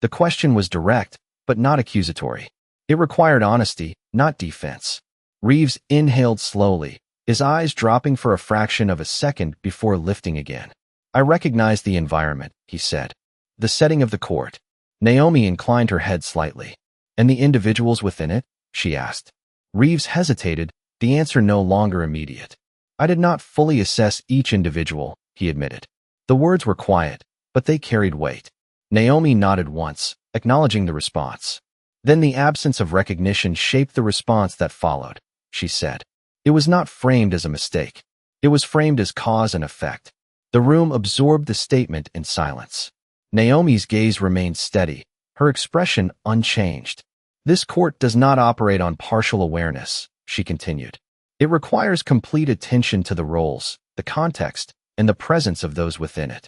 The question was direct, but not accusatory. It required honesty, not defense. Reeves inhaled slowly, his eyes dropping for a fraction of a second before lifting again. "I recognize the environment," he said. "The setting of the court." Naomi inclined her head slightly. "And the individuals within it?" she asked. Reeves hesitated, the answer no longer immediate. "I did not fully assess each individual," he admitted. The words were quiet, but they carried weight. Naomi nodded once, acknowledging the response. Then the absence of recognition shaped the response that followed, she said. It was not framed as a mistake. It was framed as cause and effect. The room absorbed the statement in silence. Naomi's gaze remained steady, her expression unchanged. "This court does not operate on partial awareness," she continued. "It requires complete attention to the roles, the context, and the presence of those within it."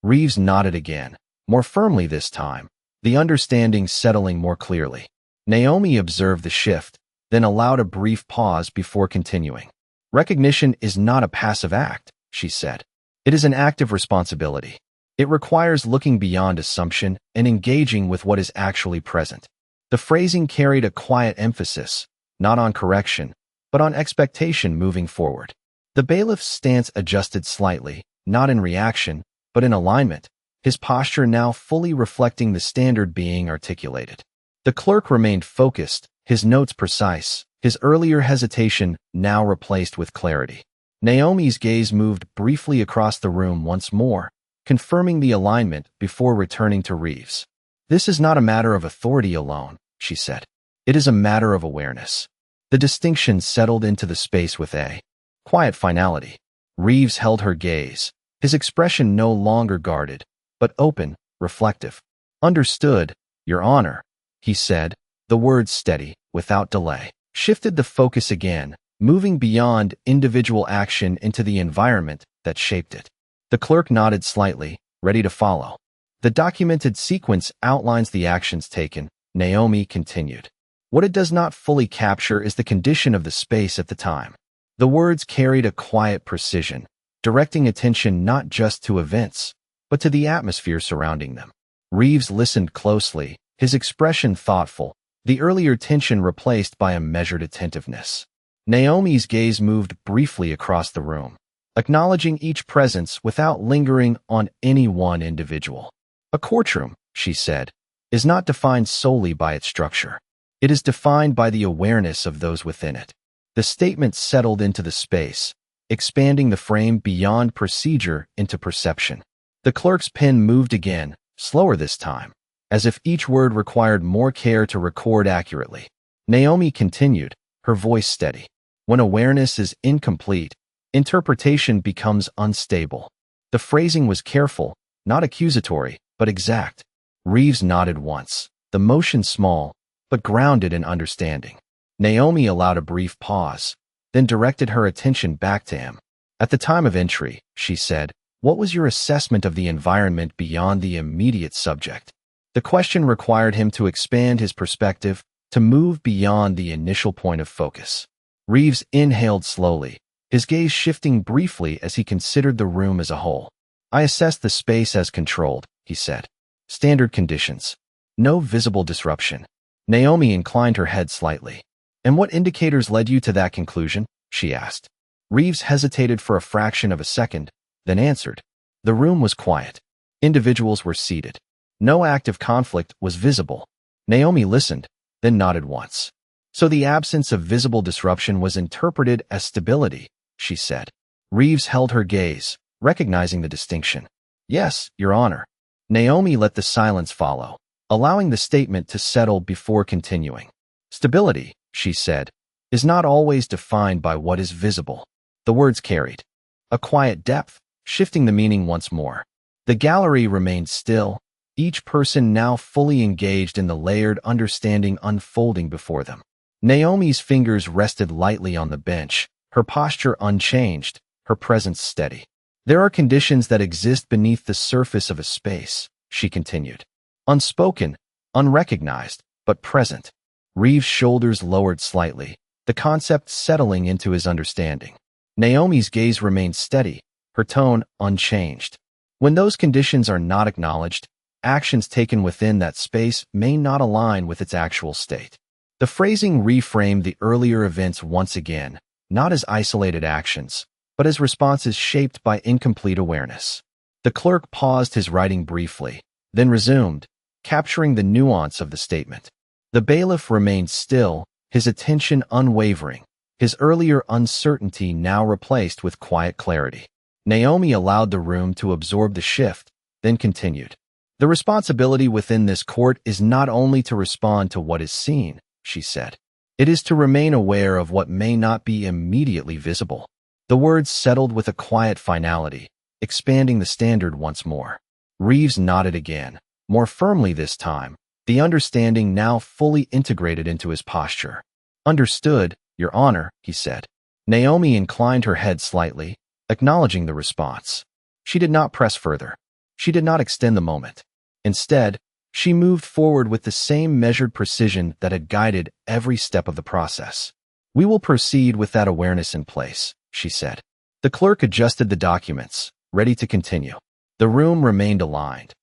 Reeves nodded again, more firmly this time, the understanding settling more clearly. Naomi observed the shift, then allowed a brief pause before continuing. "Recognition is not a passive act," she said. "It is an active responsibility. It requires looking beyond assumption and engaging with what is actually present." The phrasing carried a quiet emphasis, not on correction, but on expectation moving forward. The bailiff's stance adjusted slightly, not in reaction, but in alignment, his posture now fully reflecting the standard being articulated. The clerk remained focused, his notes precise, his earlier hesitation now replaced with clarity. Naomi's gaze moved briefly across the room once more, confirming the alignment before returning to Reeves. "This is not a matter of authority alone," she said. "It is a matter of awareness." The distinction settled into the space with a quiet finality. Reeves held her gaze, his expression no longer guarded, but open, reflective. "Understood, Your Honor," he said, the words steady, without delay. Shifted the focus again, moving beyond individual action into the environment that shaped it. The clerk nodded slightly, ready to follow. "The documented sequence outlines the actions taken," Naomi continued. "What it does not fully capture is the condition of the space at the time." The words carried a quiet precision, directing attention not just to events, but to the atmosphere surrounding them. Reeves listened closely, his expression thoughtful, the earlier tension replaced by a measured attentiveness. Naomi's gaze moved briefly across the room, acknowledging each presence without lingering on any one individual. "A courtroom," she said, "is not defined solely by its structure. It is defined by the awareness of those within it." The statement settled into the space, expanding the frame beyond procedure into perception. The clerk's pen moved again, slower this time, as if each word required more care to record accurately. Naomi continued, her voice steady. "When awareness is incomplete, interpretation becomes unstable." The phrasing was careful, not accusatory, but exact. Reeves nodded once, the motion small, but grounded in understanding. Naomi allowed a brief pause, then directed her attention back to him. "At the time of entry," she said, "what was your assessment of the environment beyond the immediate subject?" The question required him to expand his perspective, to move beyond the initial point of focus. Reeves inhaled slowly, his gaze shifting briefly as he considered the room as a whole. "I assessed the space as controlled," he said. "Standard conditions. No visible disruption." Naomi inclined her head slightly. "And what indicators led you to that conclusion?" she asked. Reeves hesitated for a fraction of a second, then answered. The room was quiet. Individuals were seated. No active conflict was visible. Naomi listened, then nodded once. "So the absence of visible disruption was interpreted as stability," she said. Reeves held her gaze, recognizing the distinction. "Yes, Your Honor." Naomi let the silence follow, allowing the statement to settle before continuing. "Stability," she said, "is not always defined by what is visible." The words carried a quiet depth, shifting the meaning once more. The gallery remained still, each person now fully engaged in the layered understanding unfolding before them. Naomi's fingers rested lightly on the bench, her posture unchanged, her presence steady. "There are conditions that exist beneath the surface of a space," she continued. "Unspoken, unrecognized, but present." Reeves' shoulders lowered slightly, the concept settling into his understanding. Naomi's gaze remained steady, her tone unchanged. "When those conditions are not acknowledged, actions taken within that space may not align with its actual state." The phrasing reframed the earlier events once again, not as isolated actions, but as responses shaped by incomplete awareness. The clerk paused his writing briefly, then resumed, capturing the nuance of the statement. The bailiff remained still, his attention unwavering, his earlier uncertainty now replaced with quiet clarity. Naomi allowed the room to absorb the shift, then continued. "The responsibility within this court is not only to respond to what is seen," she said. "It is to remain aware of what may not be immediately visible." The words settled with a quiet finality, expanding the standard once more. Reeves nodded again, more firmly this time, the understanding now fully integrated into his posture. "Understood, Your Honor," he said. Naomi inclined her head slightly, acknowledging the response. She did not press further. She did not extend the moment. Instead, she moved forward with the same measured precision that had guided every step of the process. "We will proceed with that awareness in place," she said. The clerk adjusted the documents, ready to continue. The room remained aligned,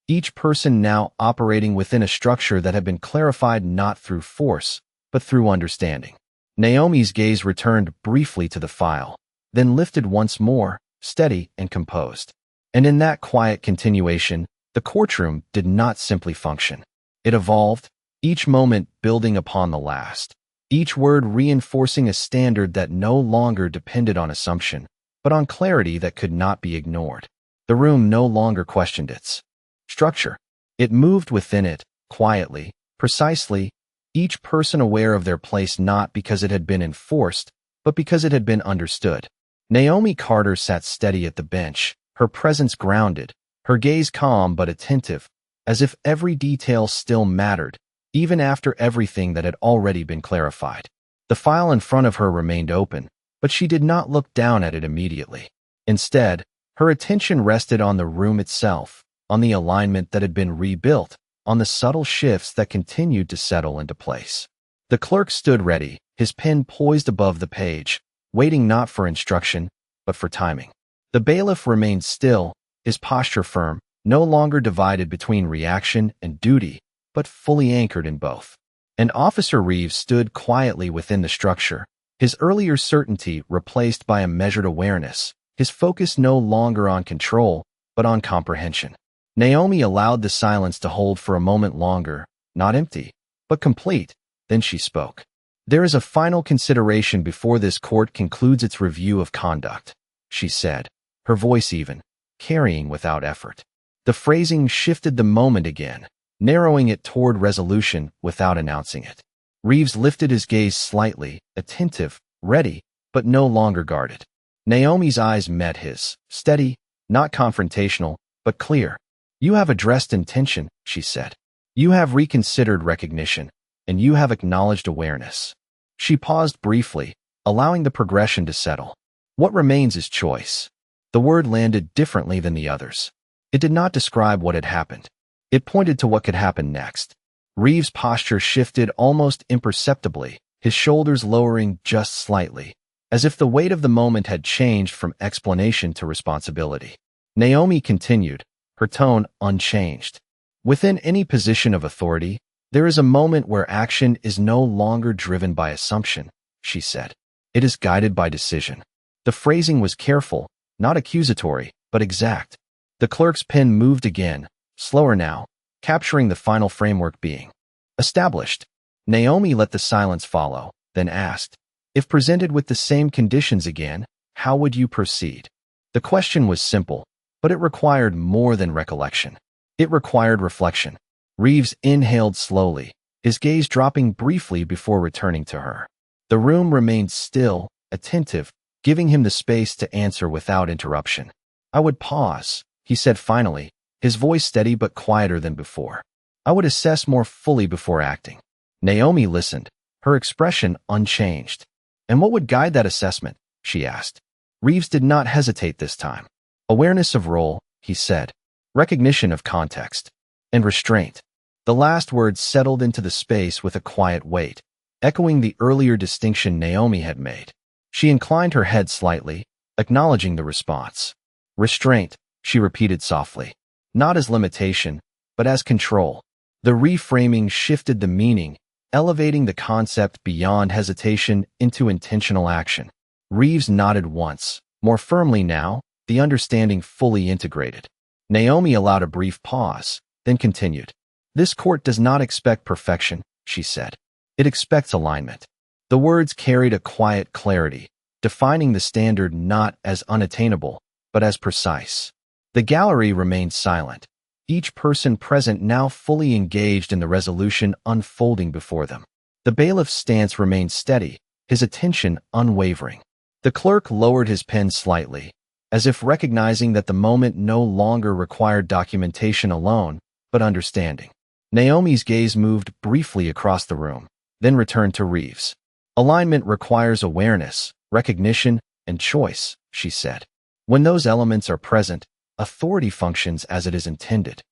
each person now operating within a structure that had been clarified not through force, but through understanding. Naomi's gaze returned briefly to the file, then lifted once more, steady and composed. And in that quiet continuation, The courtroom did not simply function. It evolved, each moment building upon the last, each word reinforcing a standard that no longer depended on assumption, but on clarity that could not be ignored. The room no longer questioned its structure. It moved within it, quietly, precisely, each person aware of their place not because it had been enforced, but because it had been understood. Naomi Carter sat steady at the bench, her presence grounded, her gaze calm but attentive, as if every detail still mattered, even after everything that had already been clarified. The file in front of her remained open, but she did not look down at it immediately. Instead, her attention rested on the room itself, on the alignment that had been rebuilt, on the subtle shifts that continued to settle into place. The clerk stood ready, his pen poised above the page, waiting not for instruction, but for timing. The bailiff remained still, his posture firm, no longer divided between reaction and duty, but fully anchored in both. And Officer Reeves stood quietly within the structure, his earlier certainty replaced by a measured awareness, his focus no longer on control, but on comprehension. Naomi allowed the silence to hold for a moment longer, not empty, but complete. Then she spoke. "There is a final consideration before this court concludes its review of conduct," she said, her voice even, carrying without effort. The phrasing shifted the moment again, narrowing it toward resolution without announcing it. Reeves lifted his gaze slightly, attentive, ready, but no longer guarded. Naomi's eyes met his, steady, not confrontational, but clear. "You have addressed intention," she said. "You have reconsidered recognition, and you have acknowledged awareness." She paused briefly, allowing the progression to settle. "What remains is choice." The word landed differently than the others. It did not describe what had happened. It pointed to what could happen next. Reeves' posture shifted almost imperceptibly, his shoulders lowering just slightly, as if the weight of the moment had changed from explanation to responsibility. Naomi continued, her tone unchanged. "Within any position of authority, there is a moment where action is no longer driven by assumption," she said. "It is guided by decision." The phrasing was careful, not accusatory, but exact. The clerk's pen moved again, slower now, capturing the final framework being established. Naomi let the silence follow, then asked, "If presented with the same conditions again, how would you proceed?" The question was simple, but it required more than recollection. It required reflection. Reeves inhaled slowly, his gaze dropping briefly before returning to her. The room remained still, attentive, giving him the space to answer without interruption. "I would pause," he said finally, his voice steady but quieter than before. "I would assess more fully before acting." Naomi listened, her expression unchanged. "And what would guide that assessment?" she asked. Reeves did not hesitate this time. "Awareness of role," he said, "recognition of context, and restraint." The last words settled into the space with a quiet weight, echoing the earlier distinction Naomi had made. She inclined her head slightly, acknowledging the response. "Restraint," she repeated softly, "not as limitation, but as control." The reframing shifted the meaning, elevating the concept beyond hesitation into intentional action. Reeves nodded once, more firmly now, the understanding fully integrated. Naomi allowed a brief pause, then continued. "This court does not expect perfection," she said. "It expects alignment." The words carried a quiet clarity, defining the standard not as unattainable, but as precise. The gallery remained silent, each person present now fully engaged in the resolution unfolding before them. The bailiff's stance remained steady, his attention unwavering. The clerk lowered his pen slightly, as if recognizing that the moment no longer required documentation alone, but understanding. Naomi's gaze moved briefly across the room, then returned to Reeves. "Alignment requires awareness, recognition, and choice," she said. "When those elements are present, authority functions as it is intended."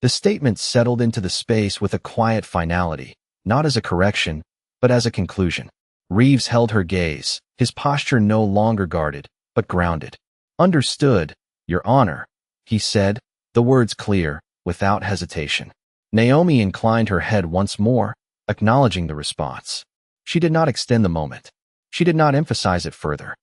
The statement settled into the space with a quiet finality, not as a correction, but as a conclusion. Reeves held her gaze, his posture no longer guarded, but grounded. "Understood, Your Honor," he said, the words clear, without hesitation. Naomi inclined her head once more, acknowledging the response. She did not extend the moment. She did not emphasize it further.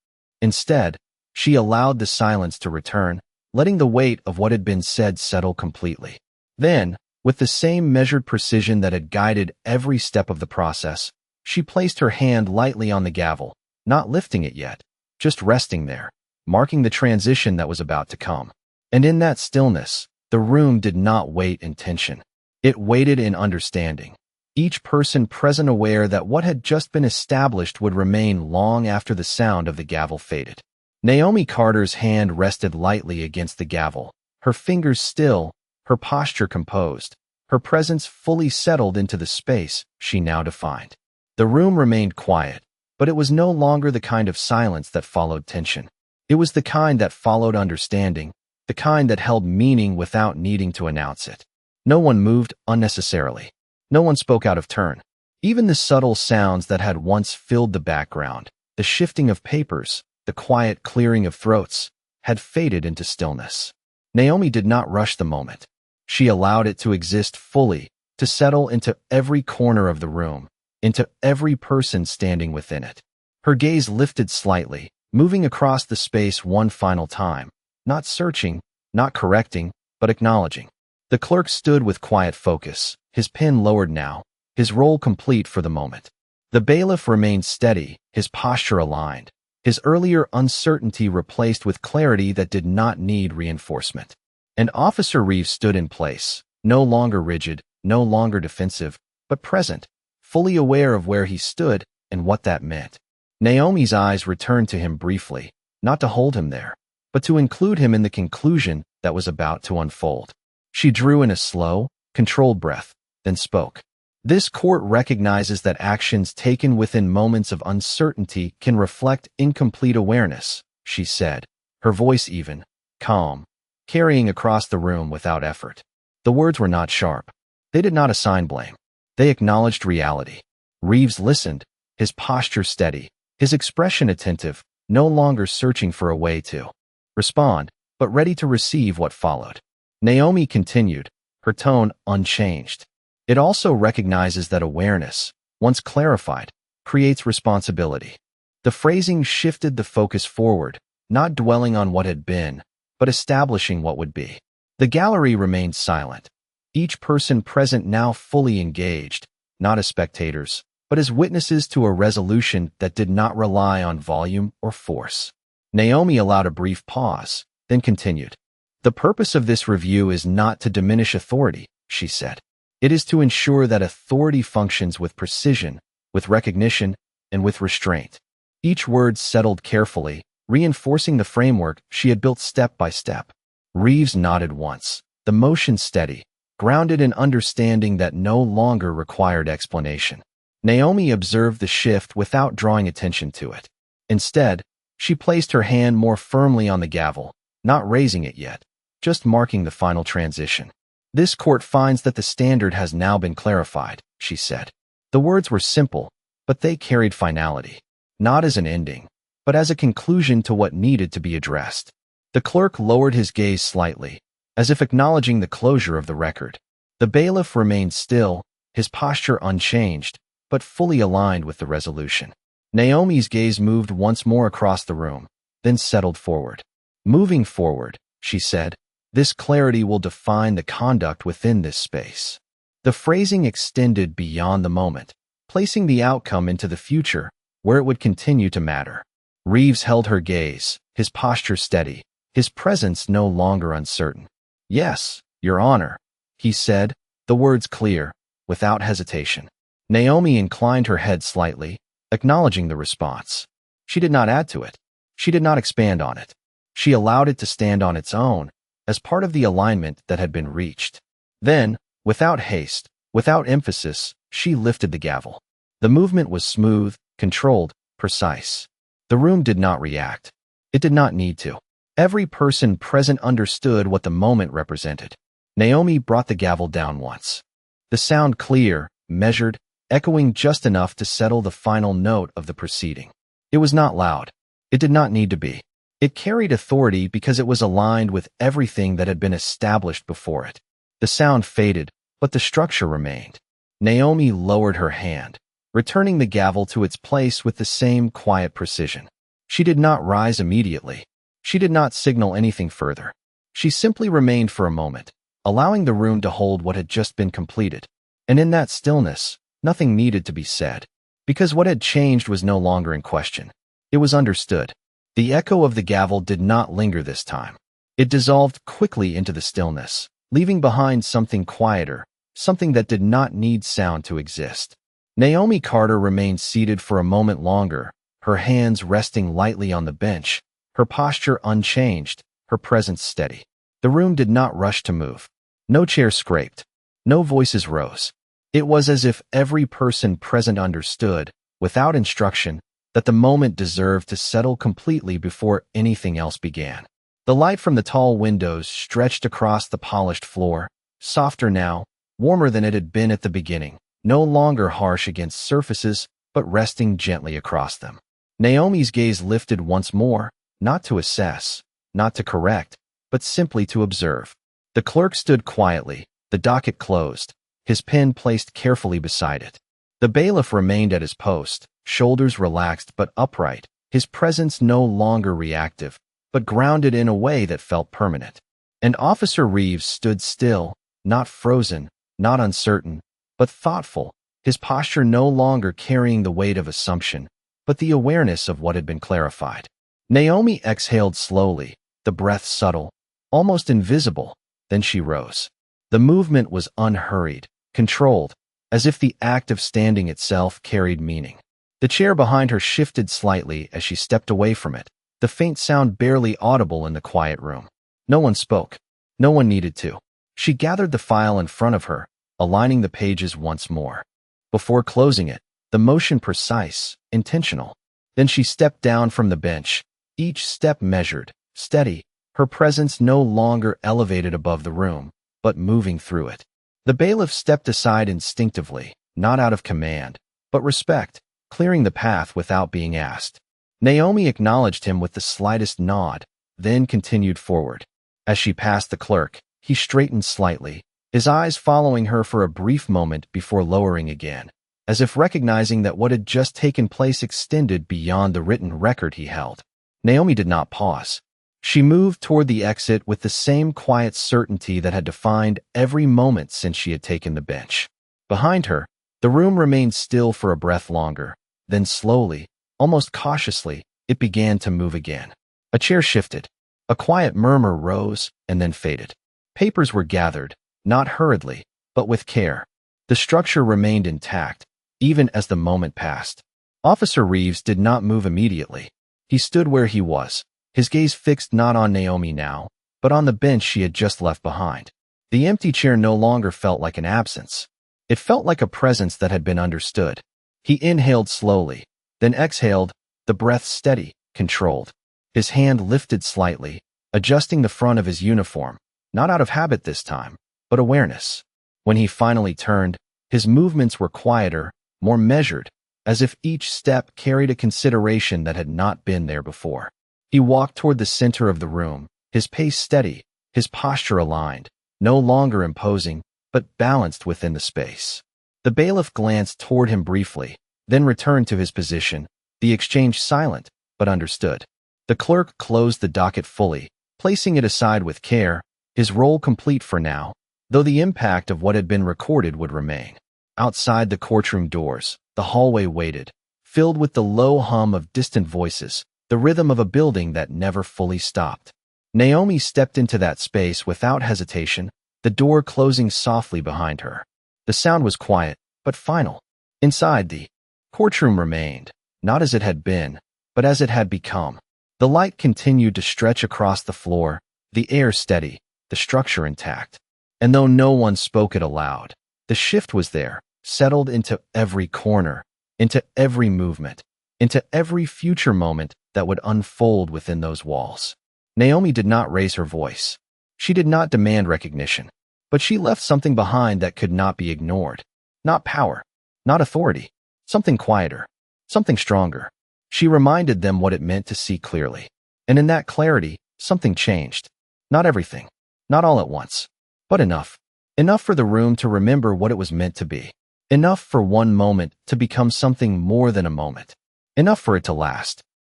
Instead, she allowed the silence to return, letting the weight of what had been said settle completely. Then, with the same measured precision that had guided every step of the process, she placed her hand lightly on the gavel, not lifting it yet, just resting there, marking the transition that was about to come. And in that stillness, the room did not wait in tension. It waited in understanding, each person present aware that what had just been established would remain long after the sound of the gavel faded. Naomi Carter's hand rested lightly against the gavel, her fingers still, her posture composed, her presence fully settled into the space she now defined. The room remained quiet, but it was no longer the kind of silence that followed tension. It was the kind that followed understanding, the kind that held meaning without needing to announce it. No one moved unnecessarily. No one spoke out of turn. Even the subtle sounds that had once filled the background, the shifting of papers, the quiet clearing of throats, had faded into stillness. Naomi did not rush the moment. She allowed it to exist fully, to settle into every corner of the room, into every person standing within it. Her gaze lifted slightly, moving across the space one final time, not searching, not correcting, but acknowledging. The clerk stood with quiet focus, his pen lowered now, his role complete for the moment. The bailiff remained steady, his posture aligned, his earlier uncertainty replaced with clarity that did not need reinforcement. And Officer Reeves stood in place, no longer rigid, no longer defensive, but present, fully aware of where he stood and what that meant. Naomi's eyes returned to him briefly, not to hold him there, but to include him in the conclusion that was about to unfold. She drew in a slow, controlled breath, then spoke. This court recognizes that actions taken within moments of uncertainty can reflect incomplete awareness, she said, her voice even, calm, carrying across the room without effort. The words were not sharp. They did not assign blame. They acknowledged reality. Reeves listened, his posture steady, his expression attentive, no longer searching for a way to respond, but ready to receive what followed. Naomi continued, her tone unchanged. It also recognizes that awareness, once clarified, creates responsibility. The phrasing shifted the focus forward, not dwelling on what had been, but establishing what would be. The gallery remained silent, each person present now fully engaged, not as spectators, but as witnesses to a resolution that did not rely on volume or force. Naomi allowed a brief pause, then continued. The purpose of this review is not to diminish authority, she said. It is to ensure that authority functions with precision, with recognition, and with restraint. Each word settled carefully, reinforcing the framework she had built step by step. Reeves nodded once, the motion steady, grounded in understanding that no longer required explanation. Naomi observed the shift without drawing attention to it. Instead, she placed her hand more firmly on the gavel, not raising it yet, just marking the final transition. This court finds that the standard has now been clarified, she said. The words were simple, but they carried finality, not as an ending, but as a conclusion to what needed to be addressed. The clerk lowered his gaze slightly, as if acknowledging the closure of the record. The bailiff remained still, his posture unchanged, but fully aligned with the resolution. Naomi's gaze moved once more across the room, then settled forward. Moving forward, she said, this clarity will define the conduct within this space. The phrasing extended beyond the moment, placing the outcome into the future, where it would continue to matter. Reeves held her gaze, his posture steady, his presence no longer uncertain. Yes, Your Honor, he said, the words clear, without hesitation. Naomi inclined her head slightly, acknowledging the response. She did not add to it. She did not expand on it. She allowed it to stand on its own, as part of the alignment that had been reached. Then, without haste, without emphasis, she lifted the gavel. The movement was smooth, controlled, precise. The room did not react. It did not need to. Every person present understood what the moment represented. Naomi brought the gavel down once. The sound clear, measured, echoing just enough to settle the final note of the proceeding. It was not loud. It did not need to be. It carried authority because it was aligned with everything that had been established before it. The sound faded, but the structure remained. Naomi lowered her hand, returning the gavel to its place with the same quiet precision. She did not rise immediately. She did not signal anything further. She simply remained for a moment, allowing the room to hold what had just been completed. And in that stillness, nothing needed to be said, because what had changed was no longer in question. It was understood. The echo of the gavel did not linger this time. It dissolved quickly into the stillness, leaving behind something quieter, something that did not need sound to exist. Naomi Carter remained seated for a moment longer, her hands resting lightly on the bench, her posture unchanged, her presence steady. The room did not rush to move. No chair scraped. No voices rose. It was as if every person present understood, without instruction, that the moment deserved to settle completely before anything else began. The light from the tall windows stretched across the polished floor, softer now, warmer than it had been at the beginning, no longer harsh against surfaces, but resting gently across them. Naomi's gaze lifted once more, not to assess, not to correct, but simply to observe. The clerk stood quietly, the docket closed, his pen placed carefully beside it. The bailiff remained at his post, shoulders relaxed but upright, his presence no longer reactive, but grounded in a way that felt permanent. And Officer Reeves stood still, not frozen, not uncertain, but thoughtful, his posture no longer carrying the weight of assumption, but the awareness of what had been clarified. Naomi exhaled slowly, the breath subtle, almost invisible, then she rose. The movement was unhurried, controlled, as if the act of standing itself carried meaning. The chair behind her shifted slightly as she stepped away from it, the faint sound barely audible in the quiet room. No one spoke. No one needed to. She gathered the file in front of her, aligning the pages once more. Before closing it, the motion precise, intentional. Then she stepped down from the bench, each step measured, steady, her presence no longer elevated above the room, but moving through it. The bailiff stepped aside instinctively, not out of command, but respect, clearing the path without being asked. Naomi acknowledged him with the slightest nod, then continued forward. As she passed the clerk, he straightened slightly, his eyes following her for a brief moment before lowering again, as if recognizing that what had just taken place extended beyond the written record he held. Naomi did not pause. She moved toward the exit with the same quiet certainty that had defined every moment since she had taken the bench. Behind her, the room remained still for a breath longer, then slowly, almost cautiously, it began to move again. A chair shifted. A quiet murmur rose and then faded. Papers were gathered, not hurriedly, but with care. The structure remained intact, even as the moment passed. Officer Reeves did not move immediately. He stood where he was, his gaze fixed not on Naomi now, but on the bench she had just left behind. The empty chair no longer felt like an absence. It felt like a presence that had been understood. He inhaled slowly, then exhaled, the breath steady, controlled. His hand lifted slightly, adjusting the front of his uniform, not out of habit this time, but awareness. When he finally turned, his movements were quieter, more measured, as if each step carried a consideration that had not been there before. He walked toward the center of the room, his pace steady, his posture aligned, no longer imposing, but balanced within the space. The bailiff glanced toward him briefly, then returned to his position, the exchange silent, but understood. The clerk closed the docket fully, placing it aside with care, his role complete for now, though the impact of what had been recorded would remain. Outside the courtroom doors, the hallway waited, filled with the low hum of distant voices, the rhythm of a building that never fully stopped. Naomi stepped into that space without hesitation, the door closing softly behind her. The sound was quiet, but final. Inside, the courtroom remained, not as it had been, but as it had become. The light continued to stretch across the floor, the air steady, the structure intact. And though no one spoke it aloud, the shift was there, settled into every corner, into every movement, into every future moment that would unfold within those walls. Naomi did not raise her voice. She did not demand recognition, but she left something behind that could not be ignored. Not power, not authority, something quieter, something stronger. She reminded them what it meant to see clearly. And in that clarity, something changed. Not everything, not all at once, but enough. Enough for the room to remember what it was meant to be. Enough for one moment to become something more than a moment. Enough for it to last.